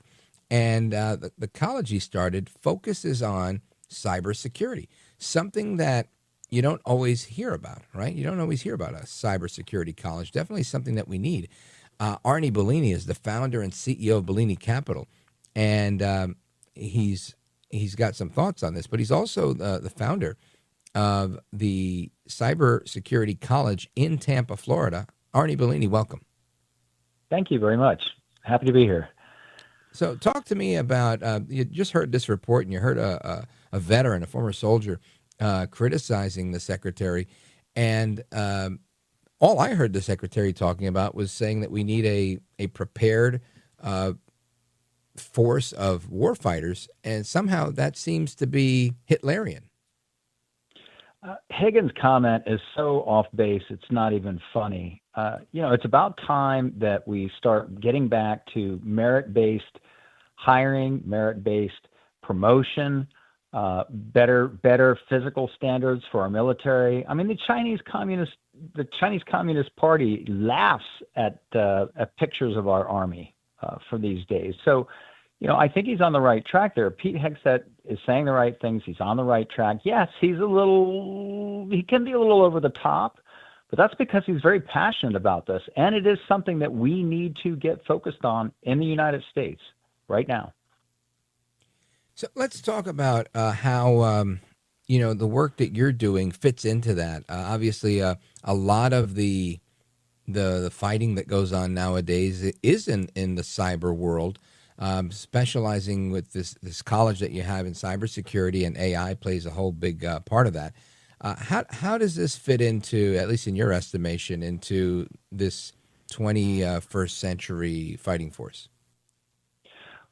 And the college he started focuses on cybersecurity, something that you don't always hear about, right? You don't always hear about a cybersecurity college. Definitely something that we need. Arnie Bellini is the founder and CEO of Bellini Capital, and he's got some thoughts on this, but he's also the founder of the Cybersecurity College in Tampa, Florida. Arnie Bellini, welcome. Thank you very much. Happy to be here. So talk to me about, you just heard this report, and you heard a veteran, a former soldier, criticizing the secretary, and all I heard the secretary talking about was saying that we need a prepared force of warfighters, and somehow that seems to be Hitlerian. Higgins' comment is so off base, it's not even funny. It's about time that we start getting back to merit-based hiring, merit-based promotion, better physical standards for our military. I mean, the Chinese Communist Party laughs at pictures of our army for these days. So, I think he's on the right track there. Pete Hegseth is saying the right things. He's on the right track. Yes, he can be a little over the top, but that's because he's very passionate about this. And it is something that we need to get focused on in the United States right now. So let's talk about how, the work that you're doing fits into that. Obviously, a lot of the fighting that goes on nowadays is in the cyber world. Specializing with this college that you have in cybersecurity, and AI plays a whole big part of that. How does this fit into, at least in your estimation, into this 21st century fighting force?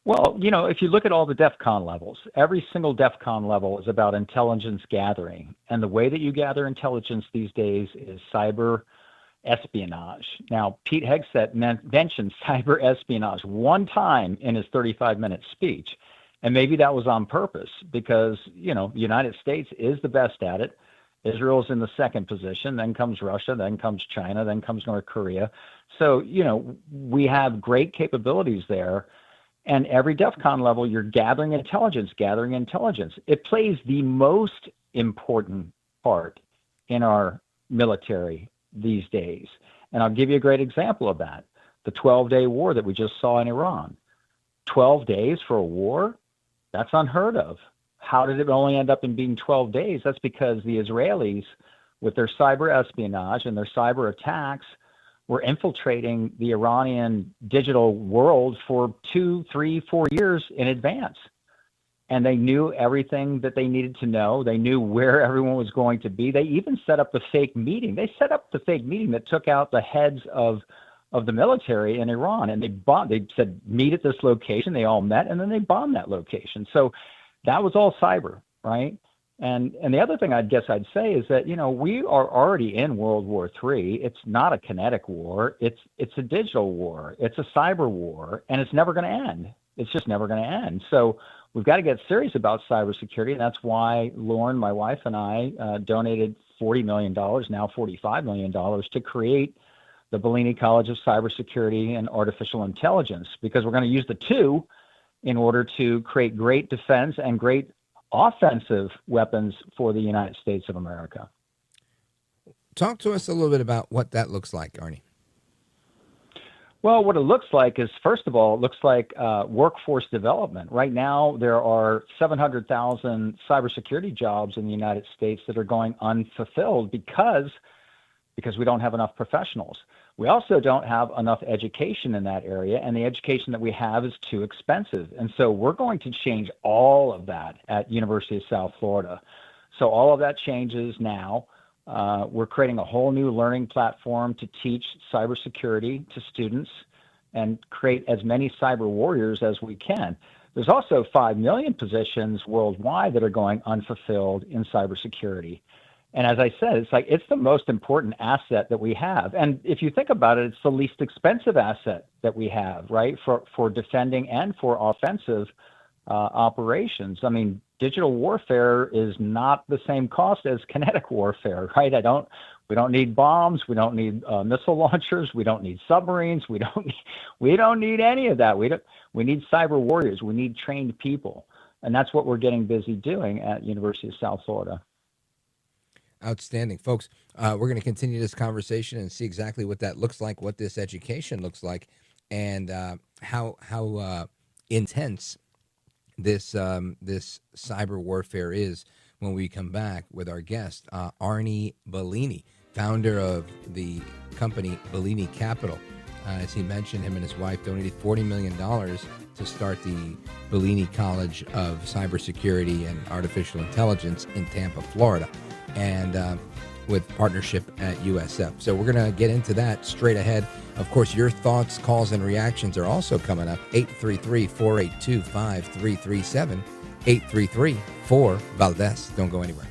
Well, if you look at all the DEFCON levels, every single DEFCON level is about intelligence gathering. And the way that you gather intelligence these days is cyber espionage. Now, Pete Hegseth mentioned cyber espionage one time in his 35-minute speech. And maybe that was on purpose because, the United States is the best at it. Israel's in the second position, then comes Russia, then comes China, then comes North Korea. So, we have great capabilities there. And every DEFCON level, you're gathering intelligence. It plays the most important part in our military these days. And I'll give you a great example of that. The 12-day war that we just saw in Iran. 12 days for a war? That's unheard of. How did it only end up in being 12 days? That's because the Israelis, with their cyber espionage and their cyber attacks, were infiltrating the Iranian digital world for 2, 3, 4 years in advance. And they knew everything that they needed to know. They knew where everyone was going to be. They even set up the fake meeting. They set up the fake meeting that took out the heads of the military in Iran. And they said, meet at this location. They all met, and then they bombed that location. So that was all cyber, right? And the other thing I'd say is that, we are already in World War III. It's not a kinetic war. It's a digital war. It's a cyber war, and it's never going to end. It's just never going to end. So we've got to get serious about cybersecurity, and that's why Lauren, my wife, and I donated $40 million, now $45 million, to create the Bellini College of Cybersecurity and Artificial Intelligence, because we're going to use the two in order to create great defense and great offensive weapons for the United States of America. Talk to us a little bit about what that looks like, Arnie. Well, what it looks like is, first of all, it looks like workforce development. Right now, there are 700,000 cybersecurity jobs in the United States that are going unfulfilled because we don't have enough professionals. We also don't have enough education in that area, and the education that we have is too expensive. And so we're going to change all of that at University of South Florida. So all of that changes now. We're creating a whole new learning platform to teach cybersecurity to students and create as many cyber warriors as we can. There's also 5 million positions worldwide that are going unfulfilled in cybersecurity. And as I said, it's the most important asset that we have. And if you think about it, it's the least expensive asset that we have, right, for defending and for offensive operations. I mean, digital warfare is not the same cost as kinetic warfare, right? We don't need bombs. We don't need missile launchers. We don't need submarines. We don't need any of that. We need cyber warriors. We need trained people. And that's what we're getting busy doing at University of South Florida. Outstanding. Folks, we're going to continue this conversation and see exactly what that looks like, what this education looks like, and how intense this cyber warfare is when we come back with our guest, Arnie Bellini, founder of the company Bellini Capital. As he mentioned, him and his wife donated $40 million to start the Bellini College of Cybersecurity and Artificial Intelligence in Tampa, Florida, and with partnership at USF. So we're going to get into that straight ahead. Of course, your thoughts, calls, and reactions are also coming up. 833-482-5337, 833-4-VALDEZ. Don't go anywhere.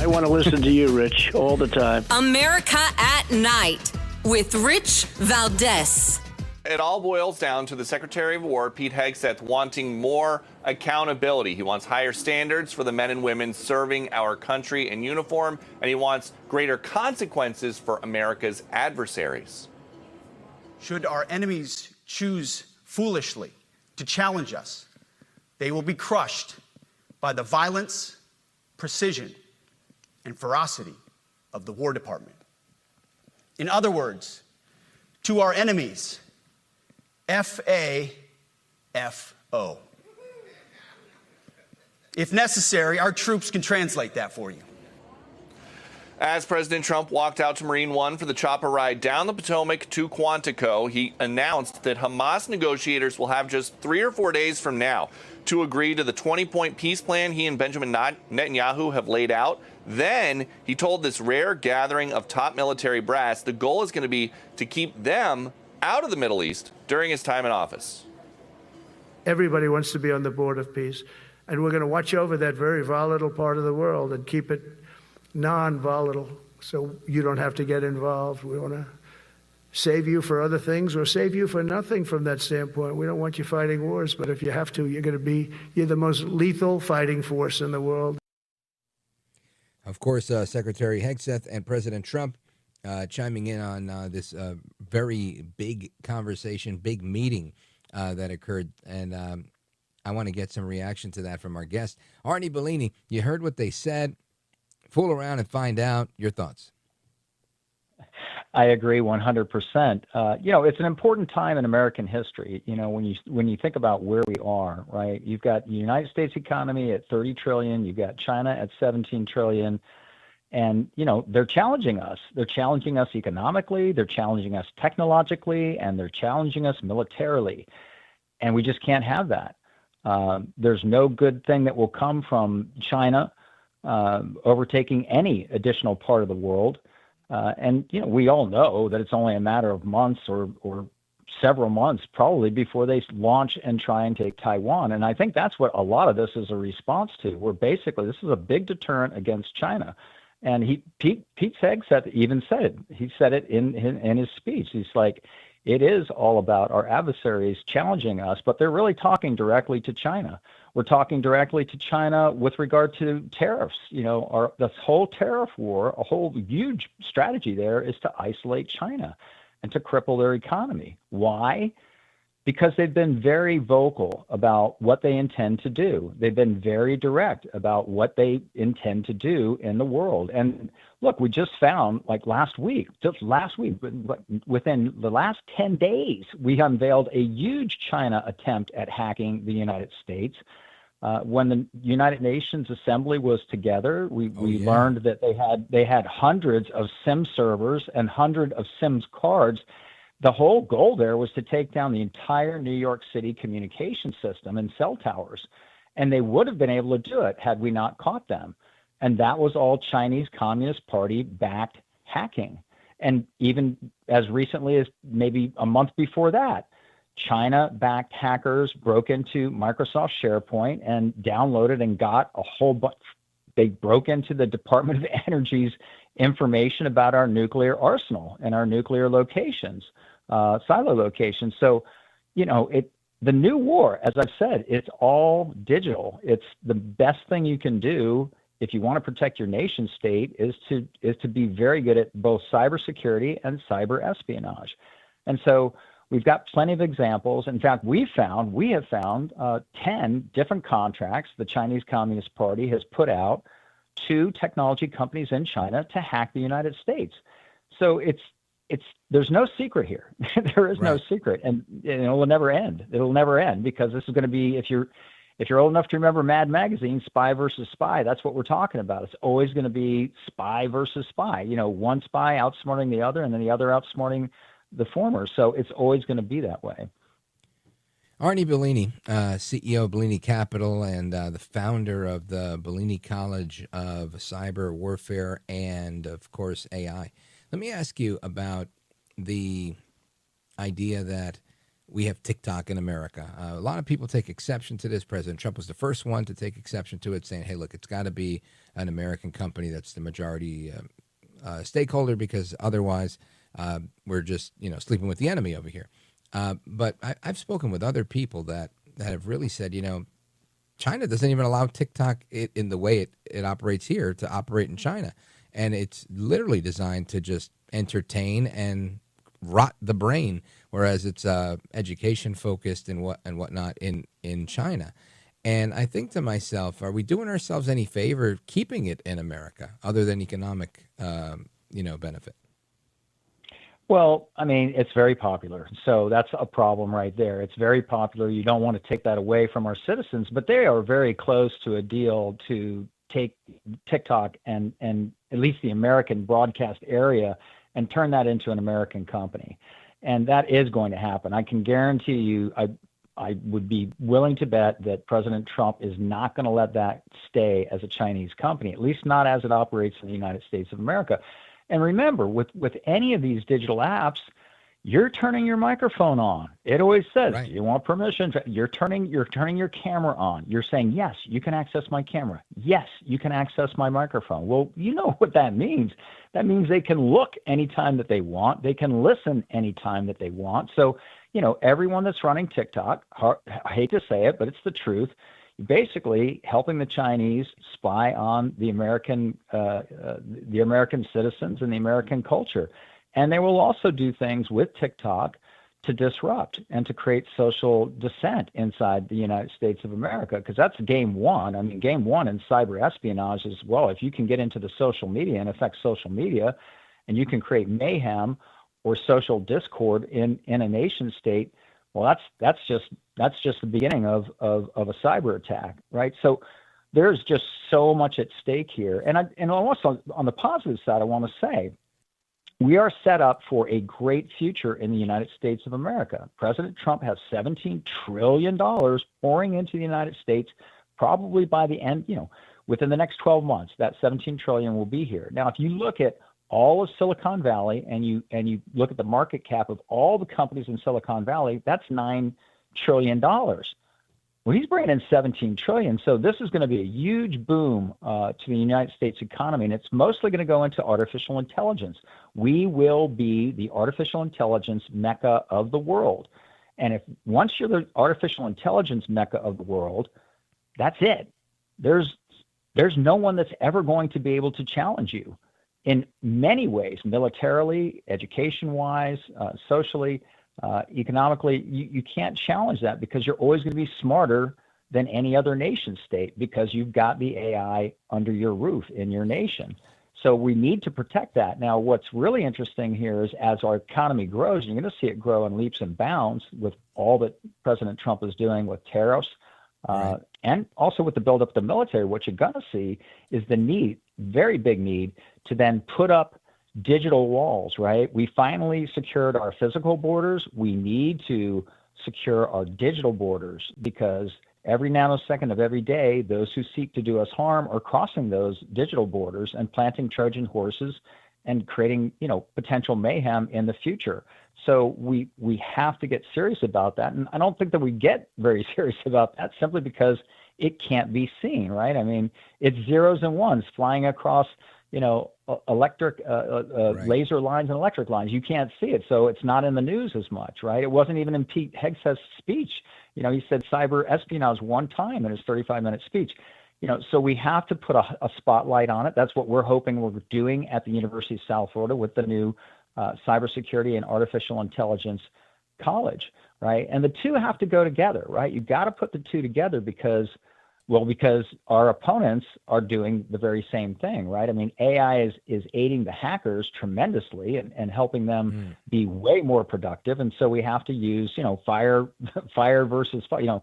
I want to listen to you, Rich, all the time. America at Night with Rich Valdés. It all boils down to the Secretary of War, Pete Hegseth, wanting more accountability. He wants higher standards for the men and women serving our country in uniform, and he wants greater consequences for America's adversaries. Should our enemies choose foolishly to challenge us, they will be crushed by the violence, precision, and ferocity of the War Department. In other words, to our enemies, FAFO. If necessary, our troops can translate that for you. As President Trump walked out to Marine One for the chopper ride down the Potomac to Quantico, he announced that Hamas negotiators will have just 3 or 4 days from now to agree to the 20-point peace plan he and Benjamin Netanyahu have laid out. Then he told this rare gathering of top military brass the goal is going to be to keep them out of the Middle East during his time in office. Everybody wants to be on the board of peace, and we're going to watch over that very volatile part of the world and keep it non-volatile so you don't have to get involved. We want to save you for other things or save you for nothing from that standpoint. We don't want you fighting wars, but if you have to, you're the most lethal fighting force in the world. Of course, Secretary Hegseth and President Trump chiming in on this very big conversation, big meeting that occurred. And I want to get some reaction to that from our guest. Arnie Bellini, you heard what they said. Fool around and find out. Your thoughts. I agree 100%. It's an important time in American history. When you think about where we are, right? You've got the United States economy at 30 trillion. You've got China at 17 trillion. And, they're challenging us. They're challenging us economically. They're challenging us technologically, and they're challenging us militarily. And we just can't have that. There's no good thing that will come from China overtaking any additional part of the world. We all know that it's only a matter of months or several months probably before they launch and try and take Taiwan. And I think that's what a lot of this is a response to, where basically this is a big deterrent against China. And Pete Hegseth even said it. He said it in his speech. He's like, it is all about our adversaries challenging us, but they're really talking directly to China. We're talking directly to China with regard to tariffs. This whole tariff war, a whole huge strategy there is to isolate China and to cripple their economy. Why? Because they've been very vocal about what they intend to do. They've been very direct about what they intend to do in the world. And look, we just found, just last week, within the last 10 days, we unveiled a huge China attempt at hacking the United States. When the United Nations Assembly was together, we learned that they had hundreds of SIM servers and hundreds of SIMs cards. The whole goal there was to take down the entire New York City communication system and cell towers. And they would have been able to do it had we not caught them. And that was all Chinese Communist Party backed hacking. And even as recently as maybe a month before that, China backed hackers broke into Microsoft SharePoint and downloaded and got a whole bunch. They broke into the Department of Energy's information about our nuclear arsenal and our nuclear locations, silo locations. So, the new war, as I've said, it's all digital. It's the best thing you can do if you want to protect your nation state is to be very good at both cybersecurity and cyber espionage. And so we've got plenty of examples. In fact, we have found 10 different contracts the Chinese Communist Party has put out to technology companies in China to hack the United States. So there's no secret here. There is no secret, and it will never end. It'll never end because this is going to be, if you're old enough to remember Mad Magazine, spy versus spy, that's what we're talking about. It's always going to be spy versus spy. One spy outsmarting the other, and then the other outsmarting the former. So it's always going to be that way. Arnie Bellini, CEO of Bellini Capital and the founder of the Bellini College of Cyber Warfare and, of course, AI. Let me ask you about the idea that we have TikTok in America. A lot of people take exception to this. President Trump was the first one to take exception to it, saying, hey, look, it's got to be an American company that's the majority stakeholder because otherwise we're just, sleeping with the enemy over here. But I've spoken with other people that have really said, China doesn't even allow TikTok in the way it operates here to operate in China. And it's literally designed to just entertain and rot the brain, whereas it's education focused and whatnot in China. And I think to myself, are we doing ourselves any favor keeping it in America other than economic, benefit? Well, I mean, it's very popular. So that's a problem right there. It's very popular. You don't want to take that away from our citizens, but they are very close to a deal to take TikTok and at least the American broadcast area and turn that into an American company. And that is going to happen. I can guarantee you, I would be willing to bet that President Trump is not going to let that stay as a Chinese company, at least not as it operates in the United States of America. And remember, with any of these digital apps, you're turning your microphone on. It always says, Right. do you want permission? You're turning your camera on. You're saying, yes, you can access my camera. Yes, you can access my microphone. Well, you know what that means. That means they can look anytime that they want. They can listen anytime that they want. So, everyone that's running TikTok, I hate to say it, but it's the truth, basically helping the Chinese spy on the American citizens and the American culture. And they will also do things with TikTok to disrupt and to create social dissent inside the United States of America, because that's game one. I mean, game one in cyber espionage is, well, if you can get into the social media and affect social media, and you can create mayhem or social discord in a nation state, well, that's just the beginning of a cyber attack, right? So there's just so much at stake here. And also on the positive side, I want to say, we are set up for a great future in the United States of America. President Trump has $17 trillion pouring into the United States, probably by the end, within the next 12 months, that $17 trillion will be here. Now, if you look at all of Silicon Valley and you look at the market cap of all the companies in Silicon Valley, that's $9 trillion. Well, he's bringing in $17 trillion. So this is going to be a huge boom to the United States economy, and it's mostly going to go into artificial intelligence. We will be the artificial intelligence mecca of the world. And once you're the artificial intelligence mecca of the world, that's it. There's no one that's ever going to be able to challenge you in many ways, militarily, education-wise, socially. Economically, you can't challenge that because you're always going to be smarter than any other nation state because you've got the AI under your roof in your nation. So we need to protect that. Now, what's really interesting here is as our economy grows, you're going to see it grow in leaps and bounds with all that President Trump is doing with tariffs, and also with the buildup of the military. What you're going to see is the need, very big need, to then put up digital walls, right? We finally secured our physical borders. We need to secure our digital borders because every nanosecond of every day, those who seek to do us harm are crossing those digital borders and planting Trojan horses and creating, potential mayhem in the future. So we have to get serious about that. And I don't think that we get very serious about that simply because it can't be seen, right? I mean, it's zeros and ones flying across electric laser lines and electric lines. You can't see it, so it's not in the news as much, right? It wasn't even in Pete Hegseth's speech. He said cyber espionage one time in his 35-minute speech. So we have to put a spotlight on it. That's what we're hoping we're doing at the University of South Florida with the new cybersecurity and artificial intelligence college, right? And the two have to go together, right? You've got to put the two together because our opponents are doing the very same thing, right? I mean, AI is aiding the hackers tremendously and helping them be way more productive. And so we have to use, fire versus fire.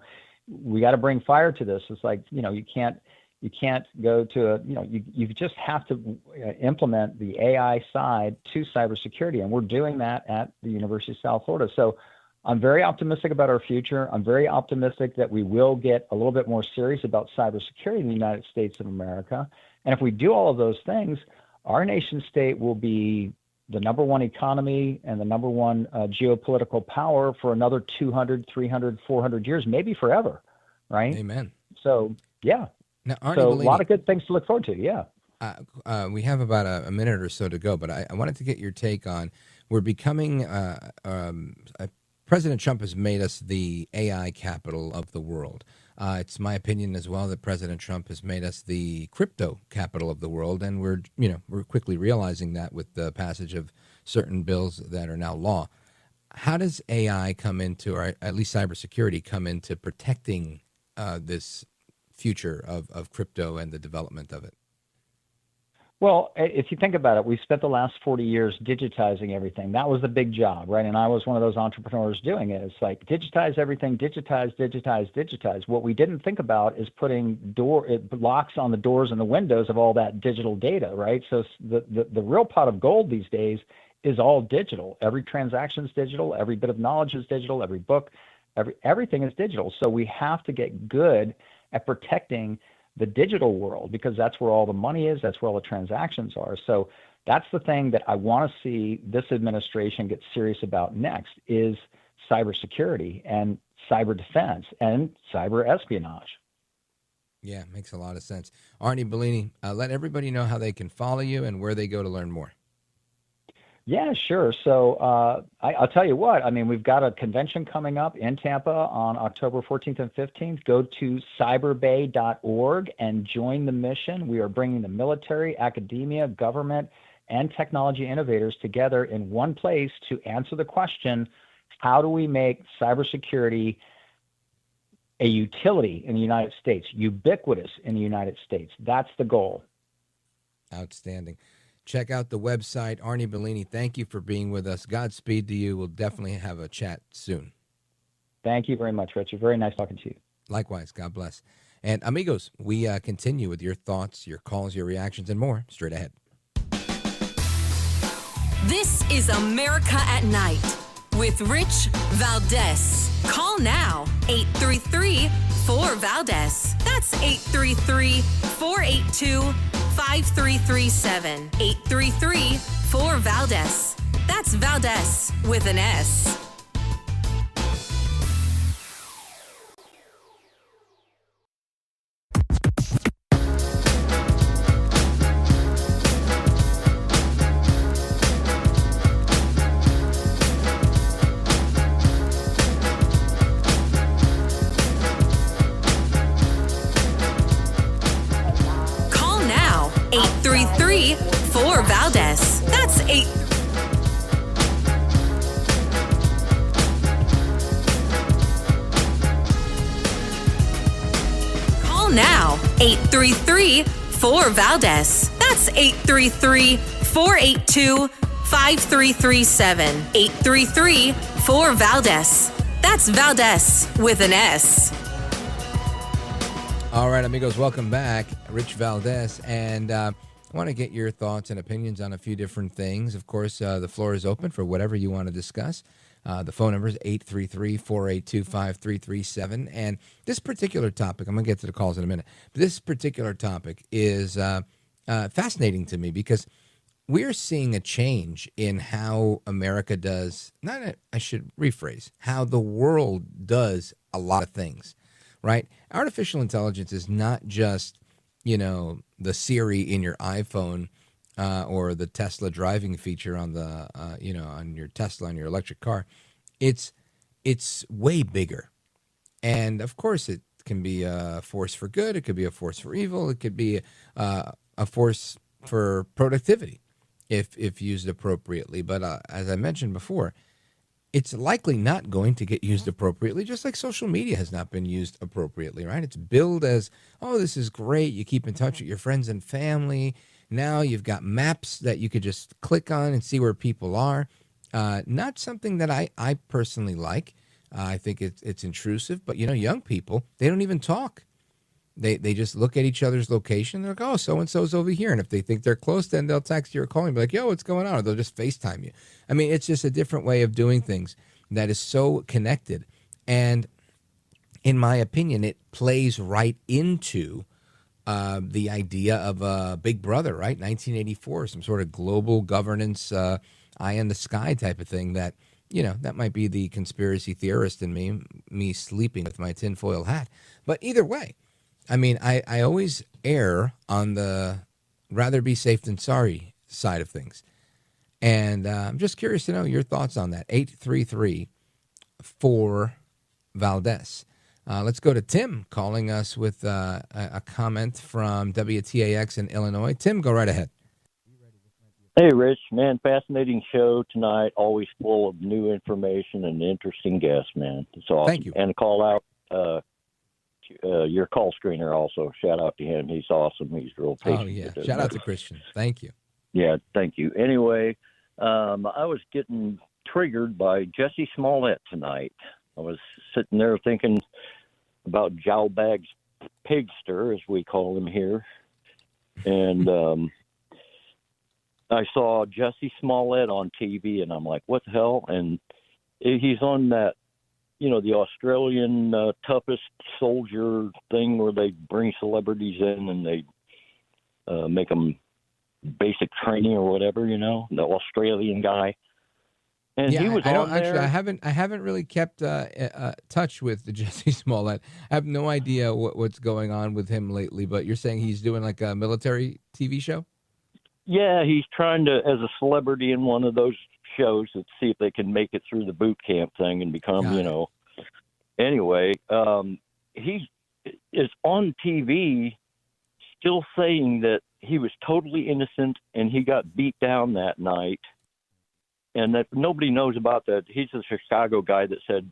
We got to bring fire to this. It's like, you can't go to you just have to implement the AI side to cybersecurity. And we're doing that at the University of South Florida. So I'm very optimistic about our future. I'm very optimistic that we will get a little bit more serious about cybersecurity in the United States of America. And if we do all of those things, our nation state will be the number one economy and the number one geopolitical power for another 200, 300, 400 years, maybe forever, right? Amen. So, yeah. Now, Arnie so Bellini, a lot of good things to look forward to, yeah. We have about a minute or so to go, but I wanted to get your take on, we're becoming President Trump has made us the AI capital of the world. It's my opinion as well that President Trump has made us the crypto capital of the world, and we're quickly realizing that with the passage of certain bills that are now law. How does AI come into, or at least cybersecurity, come into protecting this future of crypto and the development of it? Well, if you think about it, we spent the last 40 years digitizing everything. That was the big job, right? And I was one of those entrepreneurs doing it. It's like digitize everything, digitize. What we didn't think about is putting locks on the doors and the windows of all that digital data, right? So the real pot of gold these days is all digital. Every transaction is digital. Every bit of knowledge is digital. Every book, everything is digital. So we have to get good at protecting the digital world because that's where all the money is. That's where all the transactions are. So That's the thing that I want to see this administration get serious about next is cybersecurity and cyber defense and cyber espionage. Yeah, makes a lot of sense. Arnie Bellini, let everybody know how they can follow you and where they go to learn more. Yeah, sure. So I'll tell you what, I mean, we've got a convention coming up in Tampa on October 14th and 15th. Go to cyberbay.org and join the mission. We are bringing the military, academia, government, and technology innovators together in one place to answer the question, how do we make cybersecurity a utility in the United States, ubiquitous in the United States? That's the goal. Outstanding. Check out the website. Arnie Bellini, thank you for being with us. Godspeed to you. We'll definitely have a chat soon. Thank you very much, Richard. Very nice talking to you. Likewise. God bless. And amigos, we continue with your thoughts, your calls, your reactions, and more straight ahead. This is America at Night with Rich Valdés. Call now, 833-4-VALDEZ. That's 833-482-5337. 833-4-VALDEZ. That's Valdez with an S. Call now, 833-4-VALDEZ. That's 8. Call now, 833-4-VALDEZ. That's 833-482-5337. 833-4-VALDEZ. That's Valdez with an S. All right, amigos, welcome back. Rich Valdés, and I want to get your thoughts and opinions on a few different things. Of course, the floor is open for whatever you want to discuss. The phone number is 833-482-5337. And this particular topic, I'm going to get to the calls in a minute, but this particular topic is fascinating to me because we're seeing a change in how America does, I should rephrase, how the world does a lot of things, right? Artificial intelligence is not just, the Siri in your iPhone or the Tesla driving feature on the, on your Tesla, on your electric car. It's way bigger. And of course, it can be a force for good. It could be a force for evil. It could be a force for productivity if used appropriately. But as I mentioned before, it's likely not going to get used appropriately, just like social media has not been used appropriately, right? It's billed as, oh, this is great. You keep in touch with your friends and family. Now you've got maps that you could just click on and see where people are. Not something that I personally like. I think it's intrusive. But, young people, they don't even talk. They just look at each other's location. They're like, oh, so-and-so's over here. And if they think they're close, then they'll text you or call you and be like, yo, what's going on? Or they'll just FaceTime you. I mean, it's just a different way of doing things that is so connected. And in my opinion, it plays right into the idea of a Big Brother, right? 1984, some sort of global governance, eye in the sky type of thing that, that might be the conspiracy theorist in me sleeping with my tinfoil hat. But either way, I mean, I always err on the rather be safe than sorry side of things. And I'm just curious to know your thoughts on that. 833-4-VALDEZ. Let's go to Tim calling us with a comment from WTAX in Illinois. Tim, go right ahead. Hey, Rich, man, fascinating show tonight. Always full of new information and interesting guests, man. It's awesome. Thank you. And a call out, your call screener also. Shout out to him. He's awesome. He's real patient. Oh, yeah. Shout out to Christian. Thank you. Yeah, thank you. Anyway, I was getting triggered by Jesse Smollett tonight. I was sitting there thinking about Jowbag's Pigster, as we call him here. And I saw Jesse Smollett on TV, and I'm like, what the hell? And he's on that, the Australian toughest soldier thing where they bring celebrities in and they make them basic training or whatever, the Australian guy. And yeah, he was I don't on there. actually. I haven't really kept touch with the Jesse Smollett. I have no idea what's going on with him lately. But you're saying he's doing like a military TV show? Yeah, he's trying to, as a celebrity in one of those shows, to see if they can make it through the boot camp thing and become, Anyway, he is on TV still saying that he was totally innocent and he got beat down that night. And that nobody knows about that. He's a Chicago guy that said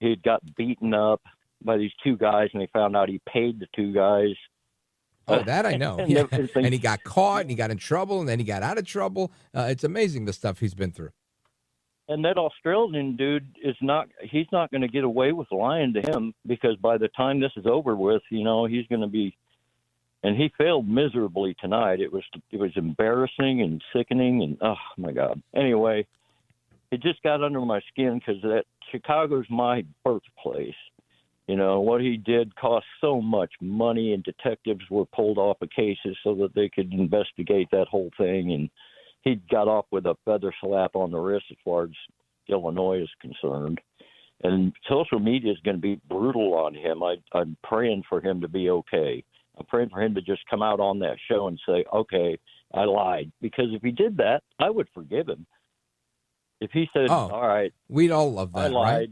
he got beaten up by these two guys, and they found out he paid the two guys. Oh, that I know. And Yeah. everything. And he got caught, and he got in trouble, and then he got out of trouble. It's amazing the stuff he's been through. And that Australian dude he's not going to get away with lying to him, because by the time this is over with, he's going to be, and he failed miserably tonight. It was embarrassing and sickening, and oh my God. Anyway, it just got under my skin because that Chicago's my birthplace. What he did cost so much money, and detectives were pulled off of cases so that they could investigate that whole thing. And he got off with a feather slap on the wrist as far as Illinois is concerned. And social media is going to be brutal on him. I'm praying for him to be okay. I'm praying for him to just come out on that show and say, okay, I lied. Because if he did that, I would forgive him. If he said, all right. We'd all love that, I lied. right?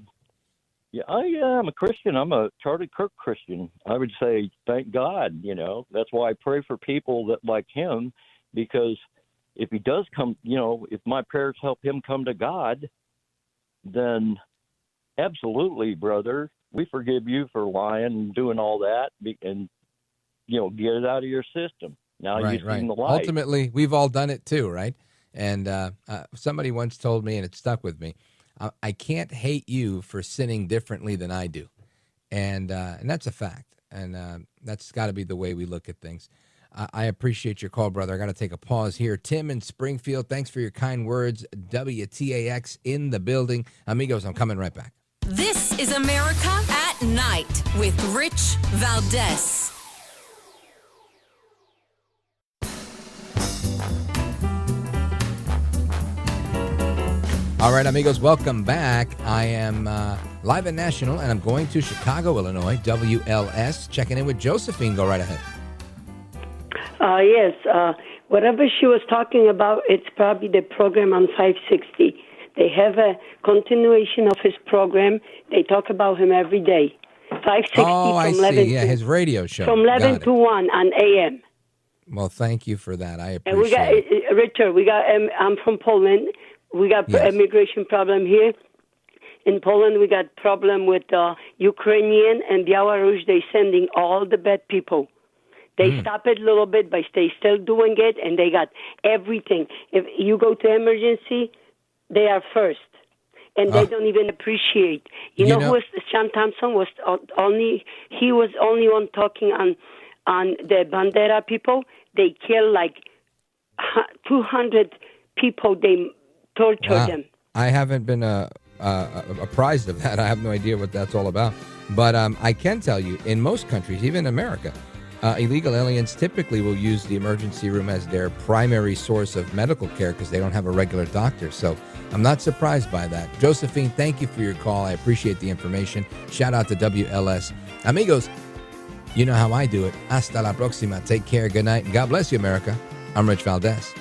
Yeah, I'm a Christian. I'm a Charlie Kirk Christian. I would say, thank God, That's why I pray for people that like him, because if he does come, if my prayers help him come to God, then absolutely, brother, we forgive you for lying and doing all that, and, get it out of your system. Now you've seen the light. Ultimately, we've all done it too, right? And somebody once told me, and it stuck with me, I can't hate you for sinning differently than I do. And that's a fact. And that's got to be the way we look at things. I appreciate your call, brother. I got to take a pause here. Tim in Springfield, thanks for your kind words. WTAX in the building. Amigos, I'm coming right back. This is America at Night with Rich Valdés. All right, amigos, welcome back. I am live and national, and I'm going to Chicago, Illinois, WLS, checking in with Josephine. Go right ahead. Yes, whatever she was talking about, it's probably the program on 560. They have a continuation of his program. They talk about him every day. 560 I from 11 see. Yeah, his radio show. From 11 to 1 on AM. Well, thank you for that. I appreciate And we got, Richard, I'm from Poland. We got immigration problem here. In Poland, we got problem with Ukrainian and Belarus. They sending all the bad people. They stop it a little bit, but they still doing it, and they got everything. If you go to emergency, they are first, and they don't even appreciate. You know who was Sean Thompson was only one talking on the Bandera people. They kill like 200 people. They torture them. I haven't been apprised of that. I have no idea what that's all about. But I can tell you, in most countries, even America, illegal aliens typically will use the emergency room as their primary source of medical care because they don't have a regular doctor. So I'm not surprised by that. Josephine, thank you for your call. I appreciate the information. Shout out to WLS. Amigos, you know how I do it. Hasta la próxima. Take care. Good night. God bless you, America. I'm Rich Valdés.